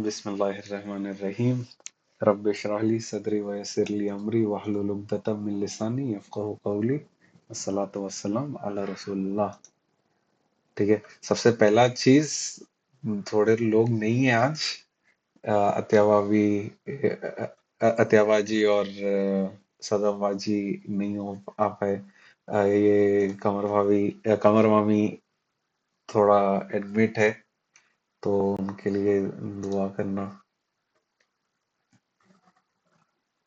बिस्मिल्लाहिर्रहमानिर्रहीम। रब्बि इश्रह ली सदरी व यस्सिर ली अमरी वहलुल उक़दतम मिन लिसानी यफ़क़हू क़ौली। अस्सलातु वस्सलाम अला रसूलिल्लाह। ठीक है, सबसे पहला चीज, थोड़े लोग नहीं है आज। अत्यावावी अत्यावाजी और सदाबाजी नहीं हो आ पाए। ये कमर मामी थोड़ा एडमिट है, तो उनके लिए दुआ करना।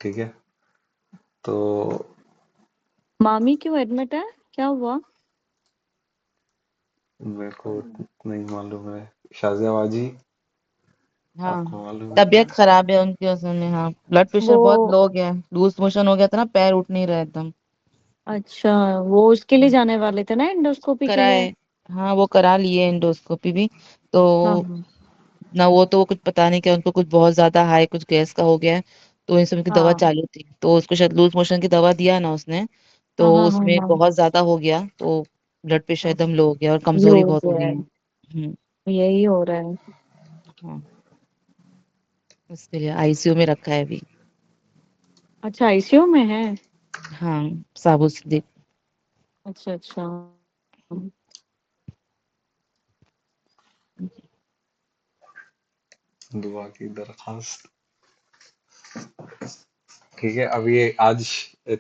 ठीक है, तो मामी क्यों एडमिट है? क्या हुआ? मेरे को नहीं मालूम है। शाजिया बाजी, हाँ, आपको मालूम है क्या? तबीयत खराब है उनकी असल में। हाँ, ब्लड प्रेशर वो बहुत लो गया है, लूज मोशन हो गया था ना, पैर उठ नहीं रहा एकदम। अच्छा, वो उसके लिए जाने वाले थे ना एंडोस्कोपी के लिए। कराए। हाँ, वो करा लिए एंडोस्कोपी भी। तो हाँ हाँ ना वो कुछ पता नहीं क्या, उनको कुछ बहुत ज्यादा हाई कुछ गैस का हो गया है। तो इन सब की दवा हाँ चालू थी, तो उसको शायद लूज मोशन की दवा दिया ना उसने। हाँ तो हाँ हाँ उसमें हाँ बहुत ज्यादा हो गया, तो ब्लड प्रेशर हाँ। एकदम लो हो गया और लो कमजोरी बहुत हो गया गई है, है। यही हो रहा है। हाँ, इसके लिए आईसीयू में रखा है अभी। अच्छा, आईसीयू में है। हाँ, साबु सिद्दीक। अच्छा अच्छा। दुआ की दरखास्त। ठीक है, अब ये आज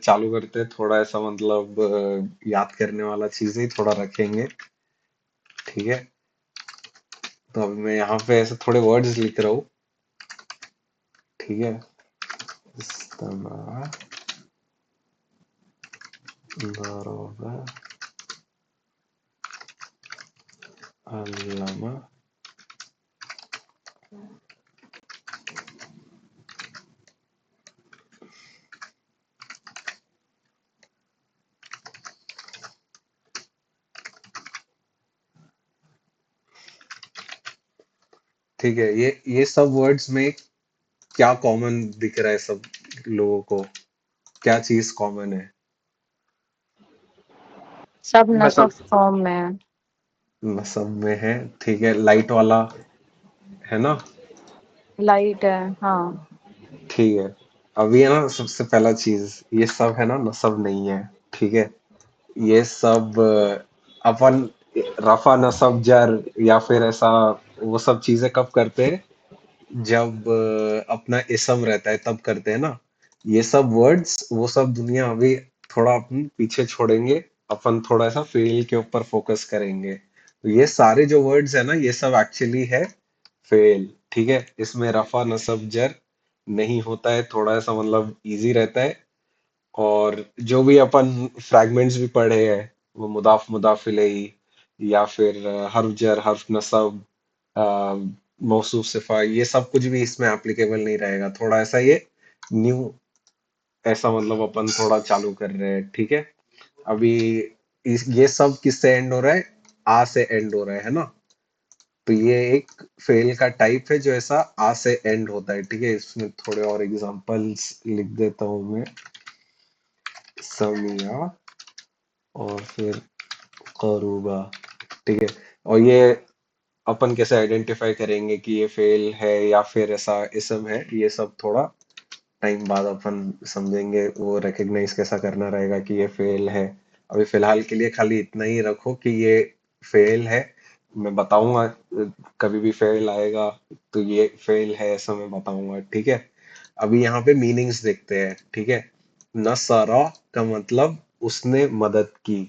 चालू करते हैं। थोड़ा ऐसा मतलब याद करने वाला चीजें ही थोड़ा रखेंगे। ठीक है, तो अभी मैं यहाँ पे ऐसे थोड़े वर्ड्स लिख रहा हूँ। ठीक है, इस्तेमा, दरोगा, अल्लामा। ठीक है, ये सब वर्ड्स में क्या कॉमन दिख रहा है सब लोगों को? क्या चीज कॉमन है? सब नसब मतलब फॉर्म में है। सब में है। ठीक है, लाइट वाला है ना? लाइट है, हाँ। ठीक है, अभी है ना, सबसे पहला चीज, ये सब है ना, नसब नहीं है। ठीक है, ये सब अपन रफा नसब जर या फिर ऐसा वो सब चीजें कब करते हैं? जब अपना इसम रहता है तब करते हैं ना। ये सब वर्ड्स वो सब दुनिया अभी थोड़ा अपन पीछे छोड़ेंगे। अपन थोड़ा सा फेल के ऊपर फोकस करेंगे। तो ये सारे जो वर्ड्स है ना, ये सब एक्चुअली है फेल। ठीक है, इसमें रफा नसब जर नहीं होता है, थोड़ा सा मतलब इजी रहता है। और जो भी अपन फ्रैगमेंट्स भी पढ़े हैं, वो मुदाफ मुदाफ इलैही या फिर हर्फ जर हर्फ नसब, मौसूफ सिफा, ये सब कुछ भी इसमें एप्लीकेबल नहीं रहेगा। थोड़ा ऐसा ये न्यू ऐसा मतलब अपन थोड़ा चालू कर रहे हैं। ठीक है, अभी ये सब किससे एंड हो रहा है? आ से एंड हो रहा है ना? तो ये एक फेल का टाइप है जो ऐसा आ से एंड होता है। ठीक है, इसमें थोड़े और एग्जांपल्स लिख देता हूँ मैं। समिया और फिर करूबा। ठीक है, और ये अपन कैसे आइडेंटिफाई करेंगे कि ये फेल है या फिर ऐसा इसम है? ये सब थोड़ा टाइम बाद अपन समझेंगे। वो रिकग्नाइज कैसा करना रहेगा कि ये फेल है। अभी फिलहाल के लिए खाली इतना ही रखो कि ये फेल है। मैं बताऊंगा कभी भी फेल आएगा तो ये फेल है, ऐसा मैं बताऊंगा। ठीक है, अभी यहाँ पे मीनिंग्स देखते हैं। ठीक है, नसरा का मतलब उसने मदद की।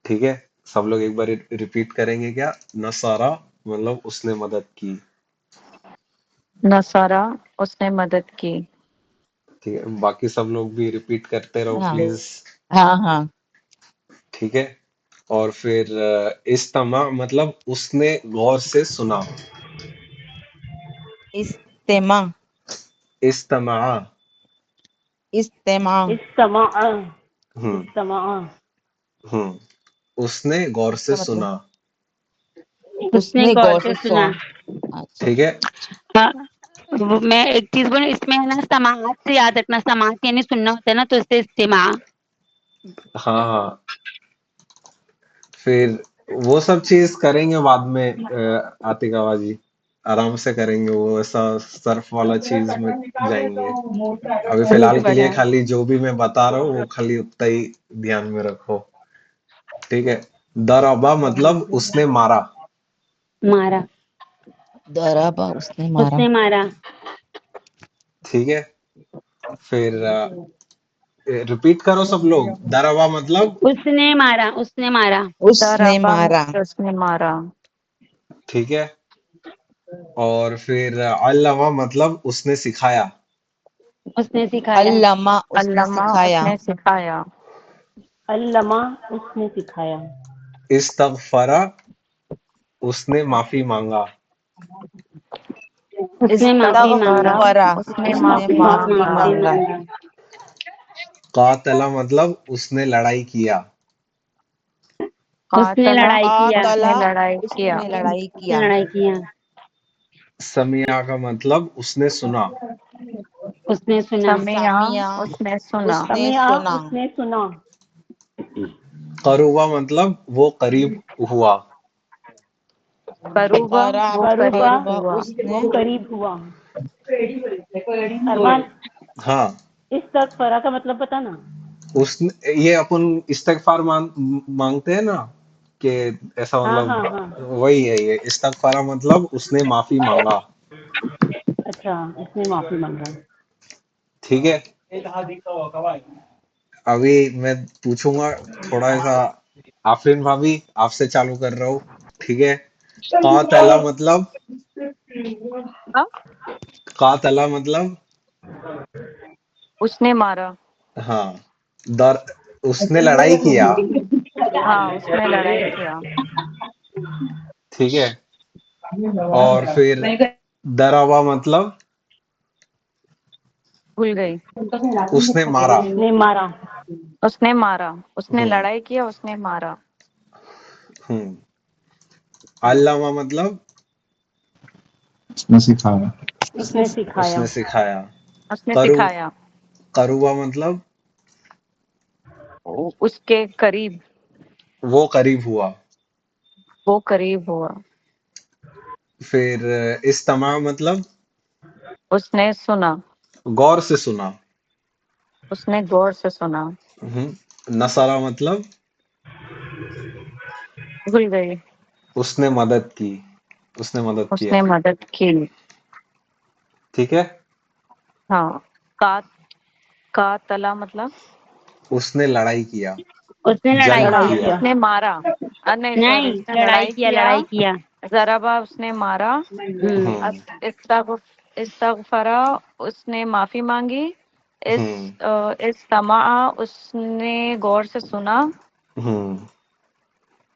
ठीक है, सब लोग एक बार रिपीट करेंगे क्या? नसरा मतलब उसने मदद की। नसारा, उसने मदद की। ठीक है, बाकी सब लोग भी रिपीट करते रहो हाँ प्लीज। हाँ हाँ। ठीक है, और फिर इस्तमा मतलब उसने गौर से सुना। इस्तेमा। इस्तमा। इस्तेमा। इस्तमा हम्म इस्तमा उसने गौर से इसका मतलब सुना। उसने उसने गौर गौर से से सुना। अच्छा। ठीक है, हाँ, मैं एक चीज बोलूं, इसमें है ना, समाअत से याद रखना। समाअत यानी सुनना होता है ना, तो इससे इस्तिमा। हाँ हाँ, फिर वो सब चीज करेंगे बाद में। आतिक आवाजी, आराम से करेंगे, वो ऐसा सर्फ वाला चीज में जाएंगे। अभी ये तो फिलहाल के लिए बढ़िया है। खाली जो भी मैं बता रहा हूँ वो खाली उतना ही ध्यान में रखो। ठीक है। दरअबा मतलब उसने मारा। मारा, दराबा उसने मारा। उसने मारा, ठीक है। फिर रिपीट करो सब लोग। दरअबा मतलब। उसने मारा, उसने मारा, उसने दराबा मारा। मतलब उसने मारा। ठीक है। और फिर अल्लमा मतलब उसने सिखाया। उसने सिखाया, अल्लमा उसने अल्लमा सिखाया। उसने सिखाया। अल्लमा उसने सिखाया, इस्तगफरा उसने माफी मांगा। उसने माफी मांगा, इस्तगफरा इस्तगफरा उसने उसने माफी माफी मांगा। माफी मांगा। मांगा, कातला मतलब उसने लड़ाई किया। उसने कातला लड़ाई किया, उसने कातला लड़ाई किया। उसने लड़ाई उसने किया। लड़ाई किया, समिया का मतलब उसने सुना। उसने सुना, समिया सामिया उसने सुना। उसने सुना। उसने सुना, करूबा मतलब वो करीब हुआ। करूबा वो करूबा करीब करुबा हुआ। उसने। वो करीब हुआ। अरमान, हाँ। इस तक फरा का मतलब पता ना? उसने ये अपन इस्तगफार मांगते हैं ना कि ऐसा हाँ हाँ मतलब हाँ, वही है ये। इस्तगफारा मतलब उसने माफी मांगा। अच्छा, इसने माफी मांगा। ठीक है। अभी मैं पूछूंगा थोड़ा ऐसा। आफरीन भाभी आपसे चालू कर रहा हूँ। ठीक है। कातला मतलब। हाँ? कातला मतलब। उसने मारा। हाँ। दर उसने लड़ाई किया। हाँ उसने लड़ाई किया। ठीक है। और फिर दरावा मतलब भूल गई। उसने मारा। उसने मारा, उसने मारा। उसने हम्म। लड़ाई किया, उसने मारा। हम्म। अल्लामा मतलब उसने सिखाया। उसने सिखाया, उसने सिखाया। उसने करू सिखाया। करुबा मतलब उसके करीब। वो करीब हुआ। वो करीब हुआ। फिर इस्तमा मतलब उसने सुना। गौर से सुना। उसने गौर से सुना। नसारा मतलब भूल गई। उसने मदद की। उसने मदद उसने किया। मदद की। ठीक है। हाँ। का का तला मतलब उसने लड़ाई किया। उसने लड़ाई जंग हाँ किया। किया, उसने मारा। नहीं सॉरी, नहीं, उसने लड़ाई लड़ाई किया, किया। लड़ाई किया। जराबा उसने मारा। हम्म, इस्तगफरा उसने माफी मांगी। हम्म। इस्तमा उसने गौर से सुना। हम्म।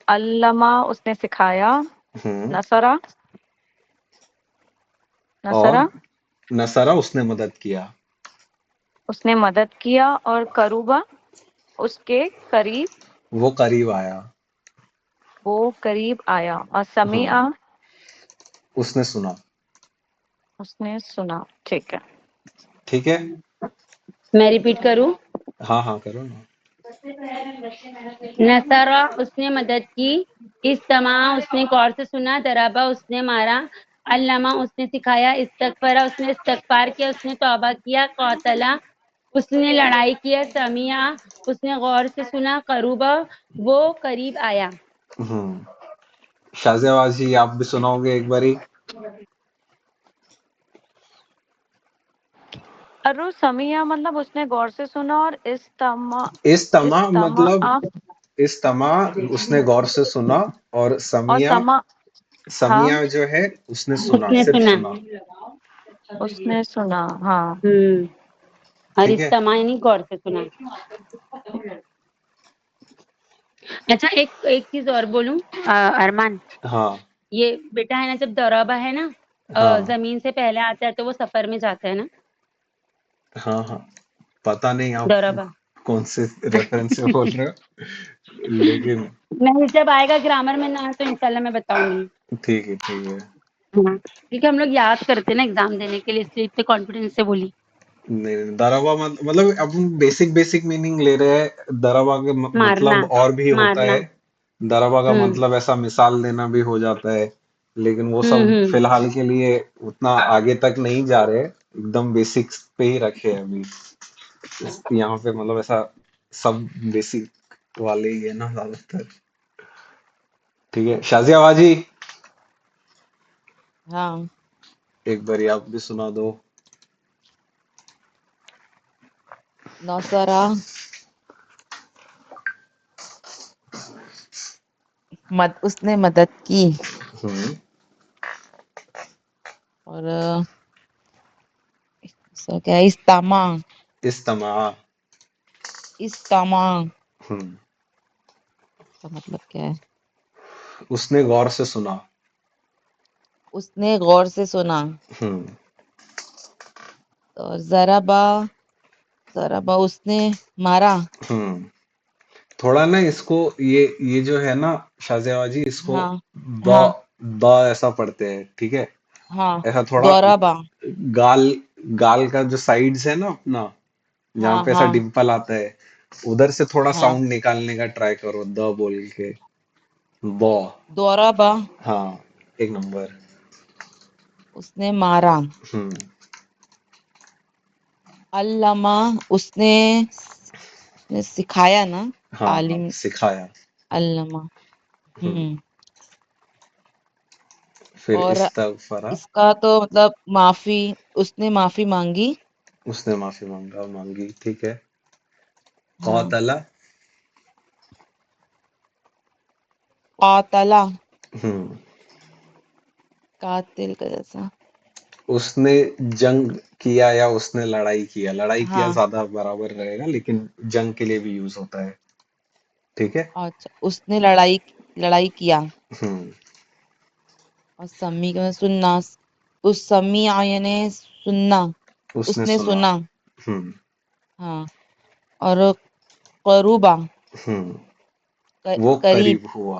अल्लमा उसने सिखाया। हम्म। नसरा। और नसरा नसारा उसने मदद किया। उसने मदद किया। और करूबा उसके करीब। वो करीब आया। वो करीब आया। और हम्म। समिया उसने सुना। उसने सुना। ठीक है। ठीक है। मैं रिपीट करूं? हाँ हाँ करो ना। नसरा उसने मदद की, इस्तमा उसने गौर से सुना, दराबा उसने मारा, अल्लमा उसने सिखाया, इस्तगफरा उसने इस्तगफार किया, उसने तौबा किया, कौतला उसने लड़ाई किया, समिया उसने गौर से सुना, करूबा वो करीब आया। शाहजेब जी आप भी सुनाओगे एक बारी। अरु समिया मतलब उसने गौर से सुना। और इस्तमा इस्तमा मतलब इस्तमा उसने गौर से सुना। और और समिया समा। हाँ समिया जो है उसने सुना, उसने सिर्फ सुना, सुना। उसने सुना। हाँ। और ठीक है। इस्तमा यानी गौर से सुना। अच्छा, एक एक चीज और बोलूं, अरमान, हाँ ये बेटा है ना, जब दौराबा है ना, हाँ जमीन से पहले आता है तो वो सफर में जाता है ना, हाँ हाँ। पता नहीं आप दौराबा। कौन से रेफरेंस से बोल रहे हो, लेकिन नहीं, जब आएगा ग्रामर में ना तो इंशाल्लाह मैं बताऊंगी। ठीक है ठीक है। हाँ, क्योंकि हम लोग याद करते हैं ना एग्जाम देने के लिए, इसलिए इतने कॉन्फिडेंस से बोली। नहीं दराबा मतलब अपन बेसिक बेसिक मीनिंग ले रहे हैं। दराबा के मारना, मतलब और भी होता मारना। है। दराबा का हम्म, मतलब ऐसा मिसाल देना भी हो जाता है। लेकिन वो सब हम्म। फिलहाल के लिए उतना आगे तक नहीं जा रहे, एकदम बेसिक्स पे ही रखे हैं अभी। यहाँ पे मतलब ऐसा सब बेसिक वाले ही है ना ज्यादातर। ठीक है, शाजिया बाजी, हाँ। एक बारी आप भी सुना दो। नौसरा उसने मदद की। हम्म। और दूसरा क्या है? इस्तामा। इस्तेमा। इस्तामा हम्म। का मतलब क्या है? उसने गौर से सुना। उसने गौर से सुना। हम्म। और जराबा, जराबा उसने मारा। हम्म। थोड़ा ना इसको, ये जो है ना शाजिया बाजी, इसको हाँ द हाँ द ऐसा पढ़ते हैं, ठीक है। हाँ। ऐसा थोड़ा दोराबा। गाल, गाल का जो साइड्स है ना अपना, जहाँ हाँ पे ऐसा हाँ डिम्पल आता है, उधर से थोड़ा हाँ। साउंड निकालने का ट्राई करो, द बोल के। द। दोराबा हाँ, एक नंबर। उसने मारा। हम्म। अल्लामा उसने सिखाया ना। हाँ हाँ, तालीम। सिखाया। अल्लामा। हम्म। हम्म। फिर और इस्तगफरा। इसका तो मतलब माफी, उसने माफी मांगी। उसने माफी मांगा, मांगी, ठीक है। हाँ। कौतला। कातला, हम्म। कातिल का जैसा। उसने जंग किया या उसने लड़ाई किया, लड़ाई किया हाँ। ज्यादा बराबर रहेगा, लेकिन जंग के लिए भी यूज होता है, ठीक है। अच्छा, उसने लड़ाई, लड़ाई किया। हम्म। और समी का सुनना। उस समी आयने सुनना। उसने उसने सुना। सुना। हम्म। हाँ। और करूबा, हम्म। वो करीब, करीब हुआ।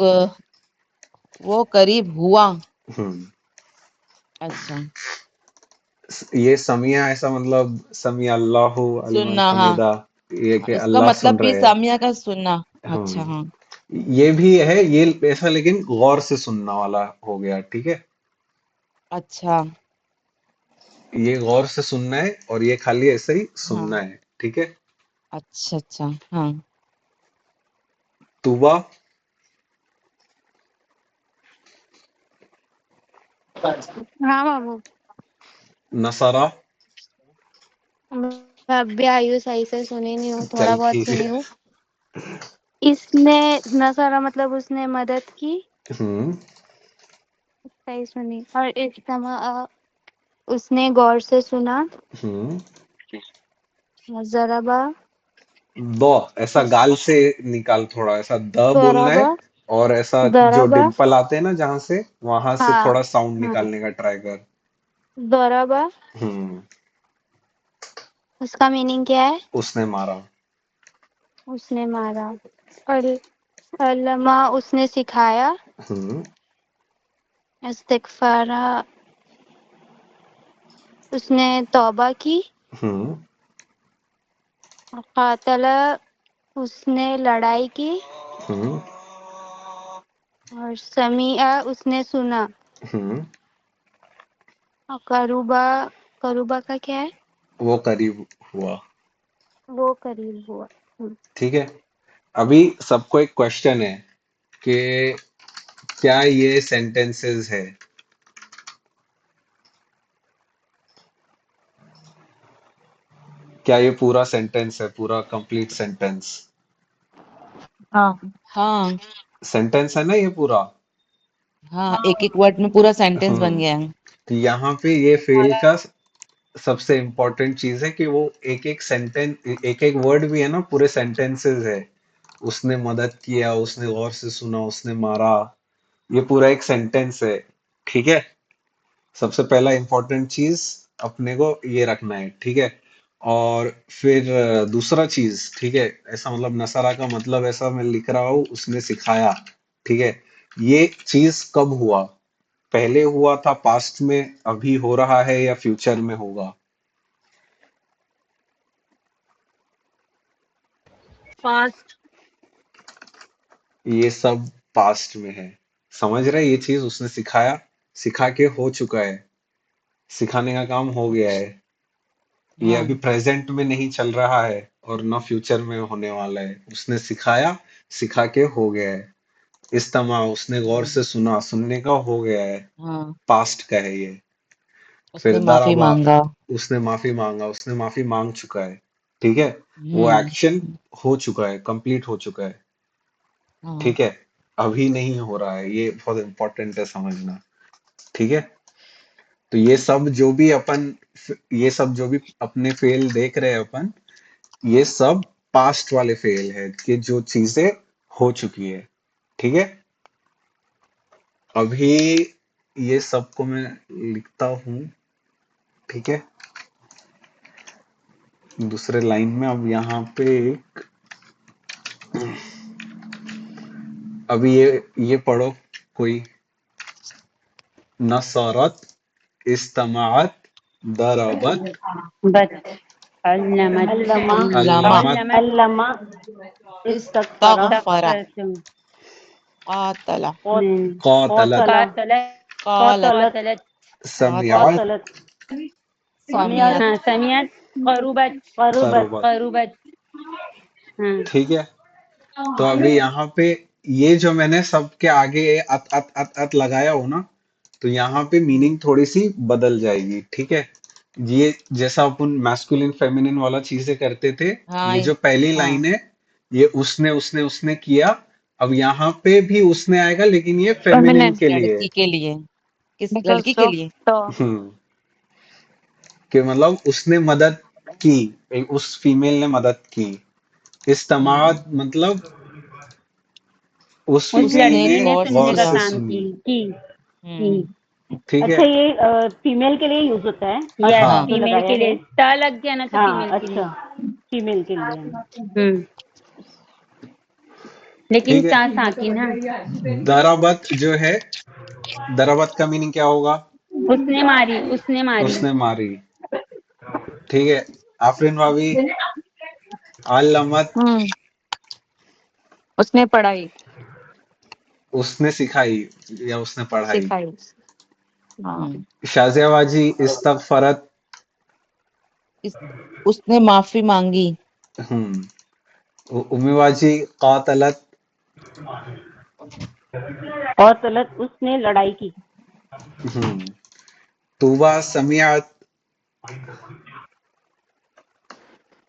वो करीब हुआ। हम्म। अच्छा। ये समिया ऐसा मतलब समी अल्लाहु अलिमन सुनना, हाँ। हमीदा, ये कि इसका अल्लाह मतलब सुन भी रहे हैं। सामिया का सुनना। अच्छा हाँ। हम्म। ये भी है, ये ऐसा लेकिन गौर से सुनना वाला हो गया, ठीक है। अच्छा। ये गौर से सुनना है और ये खाली ऐसे ही सुनना हाँ। है, ठीक है। अच्छा अच्छा। हाँ। तुबा। हाँ बाबू। नसरा। मैं अब भी आयु सही से सुनी नहीं हूँ, चल थोड़ा बहुत ठीक है। सुनी हूँ। इसने नसरा मतलब उसने मदद की। हम्म। सही सुनी। और इज्तमा उसने गौर से सुना। हम्म। जराबा दो, ऐसा उस गाल से निकाल, थोड़ा ऐसा द बोलना है। जराबा और ऐसा जो जराबा डिम्पल आते हैं ना जहां से, वहां से हाँ थोड़ा साउंड हाँ। निकालने का ट्राई कर। जराबा हम्म। उसका मीनिंग क्या है? उसने मारा। उसने मारा। और अल्लमा उसने सिखाया। हम्म। इस्तिगफारा उसने तौबा की। हम्म। कातला उसने लड़ाई की। हम्म। और समीआ उसने सुना। हम्म। और करूबा, करूबा का क्या है? वो करीब हुआ। वो करीब हुआ। ठीक है। अभी सबको एक क्वेश्चन है कि क्या ये सेंटेंसेस है? क्या ये पूरा सेंटेंस है, पूरा कंप्लीट सेंटेंस? हाँ। हाँ सेंटेंस है ना ये पूरा? हाँ, एक एक वर्ड में पूरा सेंटेंस बन हम्म। गया है। तो यहाँ पे ये फेल का सबसे इम्पोर्टेंट चीज है कि वो एक एक सेंटेंस, एक एक वर्ड भी है ना, पूरे सेंटेंसेस है। उसने मदद किया, उसने गौर से सुना, उसने मारा, ये पूरा एक सेंटेंस है, ठीक है। सबसे पहला इम्पोर्टेंट चीज अपने को ये रखना है, ठीक है। और फिर दूसरा चीज, ठीक है, ऐसा मतलब नसरा का मतलब ऐसा मैं लिख रहा हूँ, उसने सिखाया, ठीक है। ये चीज कब हुआ? पहले हुआ था पास्ट में, अभी हो रहा है, या फ्यूचर में होगा? फास्ट। ये सब पास्ट में है। समझ रहे, ये चीज उसने सिखाया, सिखा के हो चुका है, सिखाने का काम हो गया है। ये हाँ अभी प्रेजेंट में नहीं चल रहा है और ना फ्यूचर में होने वाला है। उसने सिखाया, सिखा के हो गया है। इस्तमा, उसने गौर से सुना, सुनने का हो गया है, हाँ, पास्ट का है ये। फिर उसने माफी दराबा, मांगा। उसने माफी मांगा, उसने माफी मांग चुका है। ठीक है, वो हम्म। एक्शन हो चुका है, कंप्लीट हो चुका है। हाँ ठीक है, अभी नहीं हो रहा है, ये बहुत इंपॉर्टेंट है समझना। ठीक है, तो ये सब जो भी अपने फेल देख रहे हैं अपन, ये सब पास्ट वाले फेल है कि जो चीजें हो चुकी है। ठीक है, अभी ये सब को मैं लिखता हूँ। ठीक है, दूसरे लाइन में अब यहाँ पे अभी ये पढ़ो कोई। नसरत, इस्तमात, दरबत, बत अल्लमत अल्लमा अल्लामा अल्लमत, अल्लमत अल्लमा इस्तगफरा इस्तगफरा तकफरतु कातला कौतलत, कौतला कातलत कालत कौतलत कौतलत समिअत, कौतलत सामियत समियत हाँ समियत करुबत करुबत करुबत। करुबत हाँ ठीक है, तो अभी यहाँ पे ये जो मैंने सबके आगे अत लगाया हो ना, तो यहाँ पे मीनिंग थोड़ी सी बदल जाएगी। ठीक है, ये जैसा अपन मैस्कुलिन फेमिनिन वाला चीजें करते थे, हाँ ये जो पहली हाँ लाइन है, ये उसने किया। अब यहाँ पे भी उसने आएगा, लेकिन ये फेमिनिन फेमिनिन, के लिए लड़की के लिए, किस लड़की बिकॉज के ऑफ लिए? द हम्म, कि मतलब उसने मदद की, उस फीमेल ने मदद की। हम्म, इस्तेमाल मतलब उस उस फीमेल उसने ने लड़की ने गौर से सुनने गौर का सुना। से काम सुनी। की हम्म। ठीक है, अच्छा ये फीमेल के लिए यूज होता है यस हाँ, जो फीमेल लगाया के है। लिए ट लग गया ना तो हाँ फीमेल के लिए अच्छा फीमेल के लिए लेकिन ठीक है। टा साकिन हाँ दराबत जो है, दराबत का मीनिंग क्या होगा? उसने मारी उसने मारी। ठीक है, आफरीन भाभी, अल्लमत, उसने पढ़ाई उसने सिखाई या उसने पढ़ाई। सिखाई। हाँ, हम्म। शाजिया बाजी, इस्तगफरत, इस उसने माफी मांगी। उम्मी बाजी, कातलत, और तलत उसने लड़ाई की हम्म, तूबा समियात,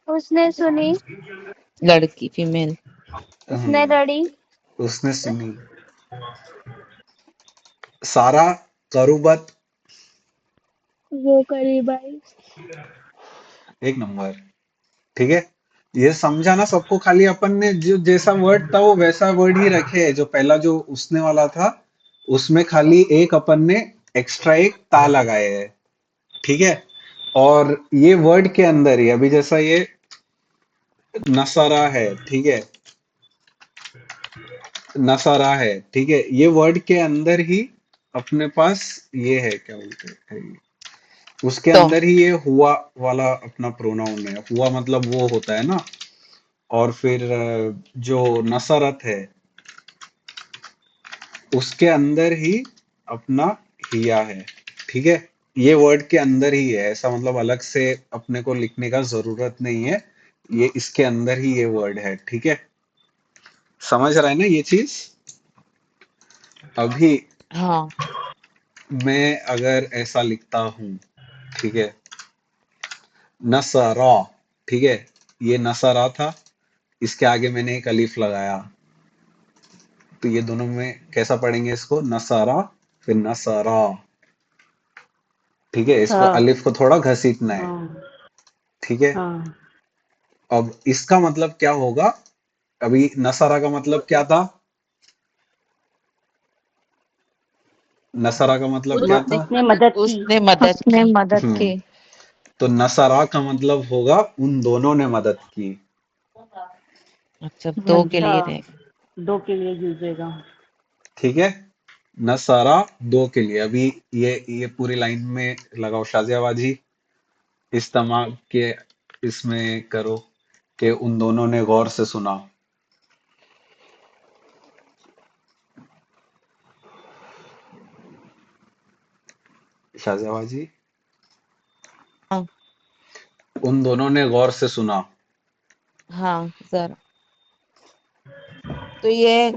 उसने सुनी लड़की फीमेल। उसने लड़ी उसने सुनी। सारा, करुबत, वो करीब आई एक नंबर। ठीक है, ये समझा ना सबको? खाली अपन ने जो जैसा वर्ड था वो वैसा वर्ड ही रखे है। जो पहला जो उसने वाला था, उसमें खाली एक अपन ने एक्स्ट्रा एक ता लगाए है। ठीक है, और ये वर्ड के अंदर ही अभी जैसा ये नसारा है, ठीक है, नसारा है, ठीक है, ये वर्ड के अंदर ही अपने पास ये है, क्या बोलते हैं, उसके तो अंदर ही ये हुआ वाला अपना प्रोनाउन है। हुआ मतलब वो होता है ना। और फिर जो नसरत है, उसके अंदर ही अपना हिया है। ठीक है, ये वर्ड के अंदर ही है, ऐसा मतलब अलग से अपने को लिखने का जरूरत नहीं है। ये इसके अंदर ही ये वर्ड है। ठीक है, समझ रहा है ना ये चीज? अभी हाँ मैं अगर ऐसा लिखता हूं, ठीक है, नसरा, ठीक है, ये नसरा था, इसके आगे मैंने एक अलिफ लगाया, तो ये दोनों में कैसा पढ़ेंगे इसको? नसारा, फिर नसारा। ठीक है, इसको हाँ अलिफ को थोड़ा घसीटना है। हाँ ठीक है, हाँ अब इसका मतलब क्या होगा? अभी नसारा का मतलब क्या था? नसारा का मतलब क्या था? उसने मदद की उसने मदद उसने की। मदद की। तो नसारा का मतलब होगा उन दोनों ने मदद की। अच्छा, दो के अच्छा लिए रहेगा। दो के लिए यूज होगा ठीक है, नसारा दो के लिए। अभी ये पूरी लाइन में लगाओ शाजिया बाजी, इस्तेमाल के इसमें करो कि उन दोनों ने गौर से सुना। शाहजहां जी, हाँ उन दोनों ने गौर से सुना। हाँ सर। तो ये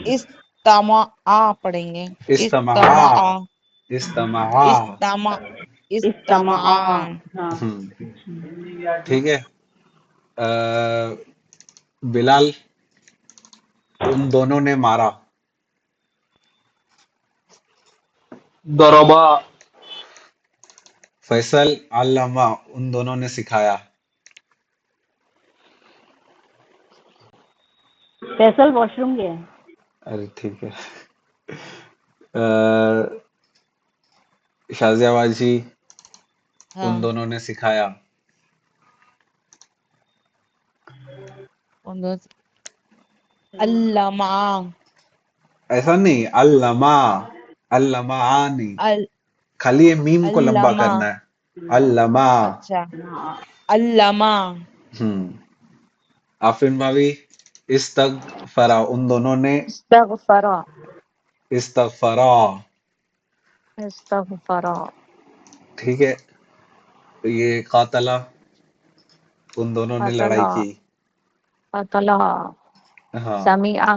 इस तमा आ पढ़ेंगे। इस इस्तमहा, तमा आ। इस्तमहा। इस तमा इस तमा इस्तमा आ। हाँ ठीक है। अ, बिलाल, उन दोनों ने मारा। दरबा फैसल, अल्लामा, उन दोनों ने सिखाया। फैसल वॉशरूम गया है। अरे ठीक है। अ, शाहजहां जी, उन हाँ दोनों ने सिखाया। उन दोनों अल्लामा ऐसा नहीं, अल्लामा, अल्लामा नहीं, अल खाली ये मीम को लंबा अल्लामा। करना है। अल्लामा। अच्छा अल्लामा। हम्म। आफरीन भाभी, इस्तगफरा, उन दोनों ने इस्तगफरा, इस्तगफरा। इस्तगफरा, ठीक है। ये कातला, उन दोनों ने लड़ाई अतला, की। अतला, हाँ। समीआ,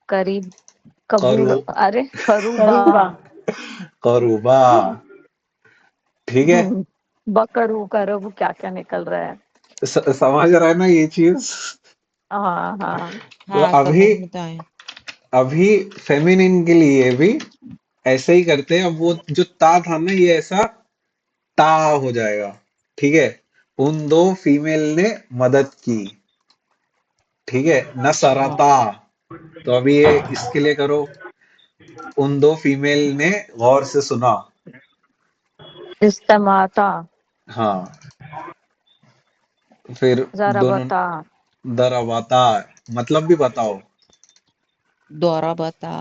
करीब, करू, कबूल, अरे करूबा, करूबा करूबा। ठीक है। बकरू करब क्या क्या निकल रहा है। समझ रहा है ना ये चीज। हाँ हाँ। तो हाँ अभी, समझ में तो आए। अभी फेमिनिन के लिए भी ऐसे ही करते हैं। अब वो जो ता था ना, ये ऐसा ता हो जाएगा। ठीक है। उन दो फीमेल ने मदद की। ठीक है। हाँ नसरता। तो अभी ये इसके लिए करो, उन दो फीमेल ने गौर से सुना। इस्तमाता, हाँ। फिर दोनों जरबता, दरवाता, मतलब भी बताओ। दोहरा बता।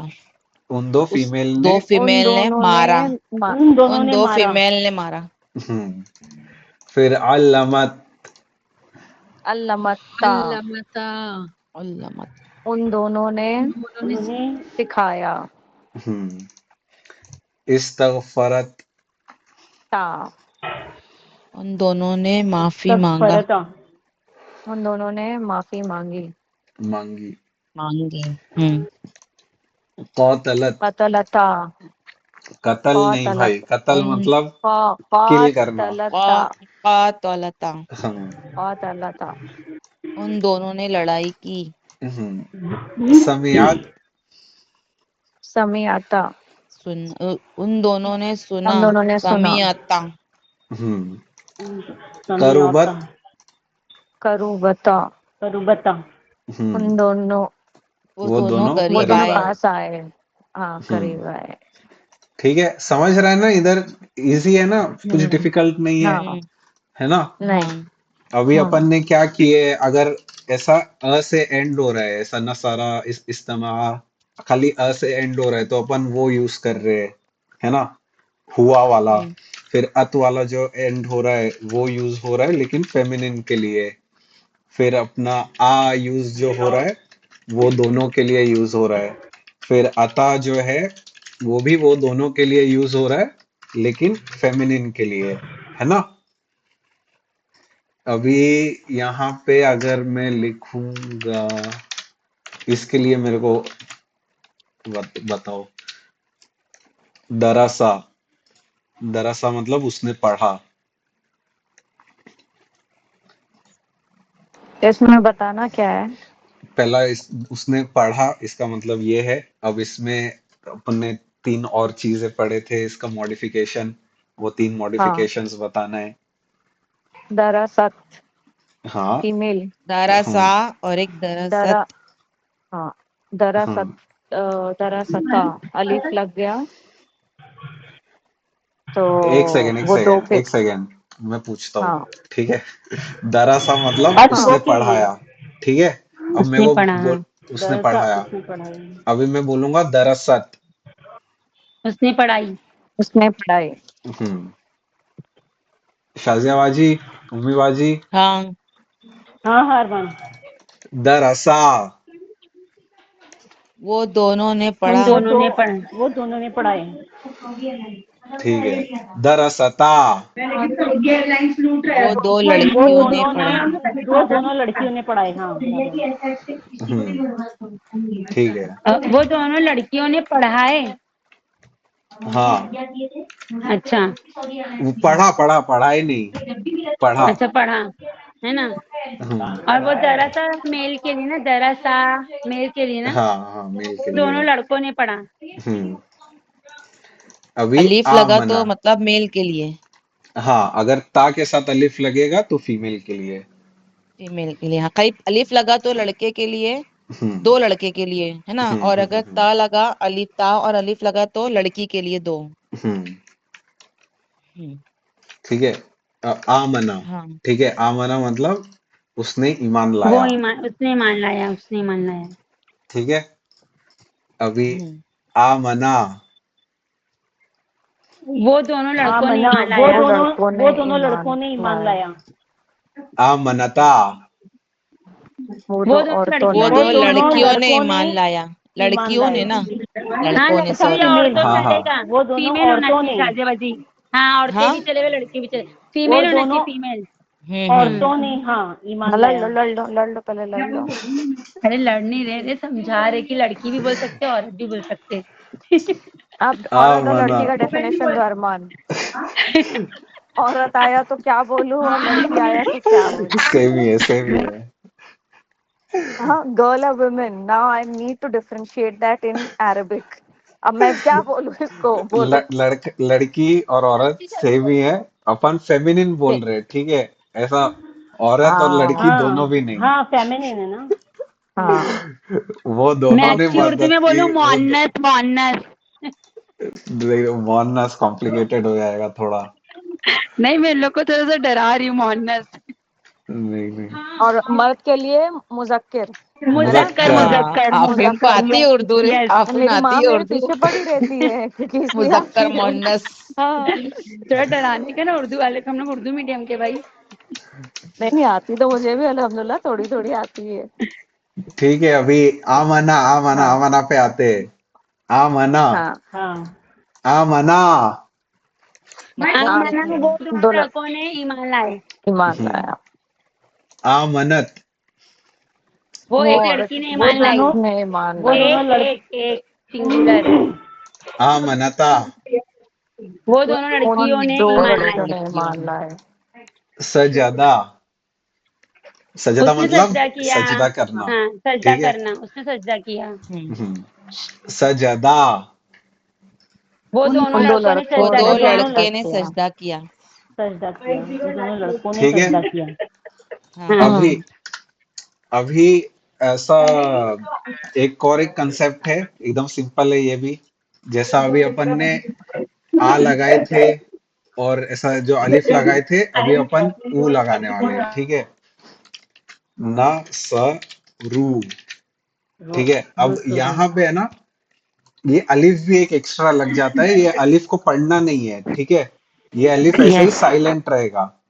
उन दो उस फीमेल ने। दो उन फीमेल ने दोनों ने मारा। उन दोनों उन ने दो मारा फीमेल ने मारा। हम्म। फिर अल्लमत। अल्लमत्ता, अल्लमता अल्लाह मत। उन दोनों ने उन्होंने सिखाया। हम्म। इस्तगफरत। ता, उन दोनों ने माफी मांगा। इस्तगफरता उन दोनों ने माफी मांगी। मांगी। मांगी। हम्म। कौतलत। कतलता, कत्ल नहीं कौतलत, भाई, कत्ल उन मतलब किल करना। कौतलता, कातलता। हम। कौतलता, उन दोनों ने लड़ाई की। समियात। समियाता, उन दोनों ने सुना। उन दोनों ने सुना। समियता। हम्म। समियाता करुबत। करूबता, करूबता हम्म। उन दोनों, वो वो दोनों दोनों वो करीब दोनों करीब आए। आए। पास आए। हाँ हम्म। करीब आए। ठीक है, समझ रहा है ना इधर। इजी है ना, कुछ हम्म। डिफिकल्ट नहीं है। हाँ। हम्म। है ना। नहीं। हाँ अभी अपन हाँ। ने क्या किए, अगर ऐसा अ से एंड हो रहा है, ऐसा नसारा, इस्तेमा, खाली अ से एंड हो रहा है, तो अपन वो यूज कर रहे हैं। है ना। हुआ वाला। हम्म फिर अत वाला जो एंड हो रहा है वो यूज हो रहा है, लेकिन फेमिनिन के लिए। फिर अपना आ यूज जो हो रहा है वो दोनों के लिए यूज हो रहा है। फिर अता जो है वो भी वो दोनों के लिए यूज हो रहा है, लेकिन फेमिनिन के लिए। है ना। अभी यहाँ पे अगर मैं लिखूंगा, इसके लिए मेरे को बताओ। दरसा। दरसा मतलब उसने पढ़ा। इसमें बताना क्या है। पहला उसने पढ़ा, इसका मतलब ये है। अब इसमें अपन ने तीन और चीजें पढ़े थे, इसका मॉडिफिकेशन। वो तीन हाँ। मॉडिफिकेशंस बताना है। दरासत, हाँ। फीमेल। दरसा हम। और एक दरसत। दरा, हाँ, दरासत, हम। दरासता, अलीफ लग गया तो एक सेकेंड, एक वो दो सेकेंड, पे। एक सेकेंड। मैं पूछता हूँ। हाँ। ठीक है। दरसा मतलब अर्थ हाँ। दो उसने के लिए पढ़ाया। ठीक है। अब मेरे उसने को पढ़ा उसने दरसा पढ़ाया। उसने पढ़ाई अभी मैं बोलूंगा दरसत। उसने पढ़ाई उसने पढ़ाई। हम्म। शाजिया बाजी, उम्मी बाजी। हाँ हाँ हारमान दरसा। वो दोनों ने उन पढ़ा। दोनों ने पढ़ा। वो दोनों ने पढ़ाए। ठीक है। दरसता, वो दो वो लड़कियों ने पढ़ा। दोनों लड़कियों ने पढ़ाए। हाँ बराबर। ठीक है। वो दोनों लड़कियों ने पढ़ाए। हाँ, अच्छा। वो पढ़ा पढ़ा पढ़ाई नहीं, पढ़ा। अच्छा पढ़ा, है ना। हम्म। और वो दरअसा मेल के लिए ना, दरअसा मेल के लिए ना, हाँ हाँ, मेल के वो लिए दोनों है। लड़कों ने पढ़ा। हम्म। अभी अलीफ लगा आमना। तो मतलब मेल के लिए, हाँ, अगर ता के साथ अलिफ लगेगा तो फीमेल के लिए। फीमेल के लिए। हाँ, कहीं अलीफ लगा तो लड़के के लिए, हम्म दो लड़के के लिए, है ना। और अगर हम्म। ता लगा, अलीफ ता और अलीफ लगा तो लड़की के लिए दो। हम्म। हम्म। ठीक है। आमना। हाँ। ठीक है, आमना मतलब उसने ईमान वो लाया। ईमान, उसने ईमान लाया, उसने ईमान लाया। ठीक है। अभी हम्म। आमना। वो दोनों हाँ लड़कों ने मना, ईमान लाया। वो दोनों लड़कों ने ईमान लाया। आमनता। वो दोनों वो लड़कियों ने दो ईमान लड़कियों लाया। ने लड़कों ने ईमान लाया। ईमान लड़कियों ने लाया। ना, हाँ, लड़कों ने, लड़की अच्छा या सॉरी। और फीमेल। तो हाँ हाँ। चलेगा, वो दोनों फीमेल होना औरतों चाहिए ने। शाहजेबाजी। हाँ, औरतें हाँ। भी चलेगा, लड़के भी चले, वो फीमेल होना चाहिए, दोनों फीमेल। हम्म। औरतों ने हाँ ईमान लाया। अरे लड़ नहीं रहे रे, समझा रहे कि लड़की भी बोल सकते, औरत भी बोल सकते। आमना। सेम ही है, सेम ही है। लड़की और औरत सेम ही है। अपन फेमिनिन बोल रहे हैं, ठीक है। ऐसा औरत और लड़की दोनों हाँ भी नहीं। हाँ फेमिनिन है ना। वो मैं दोनों ने अच्छी उर्दू मदद में की। बोलूं, मुअन्नस, मुअन्नस। मोहनस कॉम्प्लिकेटेड हो जाएगा थोड़ा। नहीं, मैं इन लोग को थोड़ा सा डरा रही हूँ, मुअन्नस। नहीं नहीं। मुजक्कर, मुजक्कर। मुजक्कर, आफरीन को आती है उर्दू रे, यस। आफरीन आती है उर्दू। मुजक्कर मुअन्नस। थोड़ा डराने का ना, उर्दू वाले को, हम लोग उर्दू मीडियम के भाई। ठीक है। अभी आमना, आमना, आमना पे आते हैं। आमना। हाँ आमना। मतलब आमना, वो दोनों लड़कों ने ईमान लाए। हम्म। आमनत। वो एक लड़की ने वो ईमान लाई। दोनों वो दोनों एक लड़ एक एक सिंगुलर। आमनता। वो दोनों लड़कियों ने ईमान लाई। लड़कियों ने। सजदा। सजदा उसने मतलब सजदा किया। सजदा करना। हाँ, सजदा ठीक है। करना, उसने सजदा किया। हम्म। हम्म। सजदा। वो दोनों लड़कों ने वो सजदा दो किया। लड़के ने सजदा किया। सजदा किया। वो दोनों लड़कों ने ठीक है। सजदा किया। हाँ। अभी हाँ। अभी ऐसा एक और एक कंसेप्ट है, एकदम सिंपल है ये भी। जैसा अभी अपन ने आ लगाए थे और ऐसा जो अलिफ लगाए थे, अभी अपन ऊ लगाने वाले हैं, ठीक है। न स रू। ठीक है। अब यहाँ पे है ना, ये अलिफ भी एक एक्स्ट्रा लग जाता है। ये अलिफ को पढ़ना नहीं है, ठीक है। ये अलिफ ऐसे ही यस, साइलेंट रहेगा,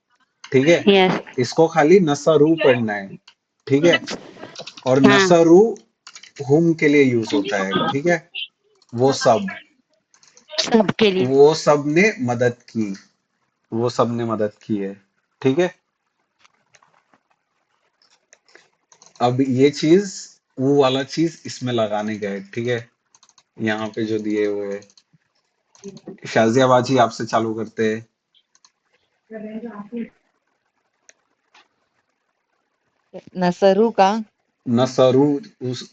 ठीक है। यस। इसको खाली नसरू पढ़ना है, ठीक है। और हाँ, नसरू हुम के लिए यूज होता है, ठीक है। वो सब, सबके लिए। वो सब ने मदद की, वो सब ने मदद की है, ठीक है। अब ये चीज, वो वाला चीज इसमें लगाने गए, ठीक है। यहाँ पे जो दिए हुए हैं। शाजिया बाजी, आपसे चालू करते हैं। नसरू का। नसरू,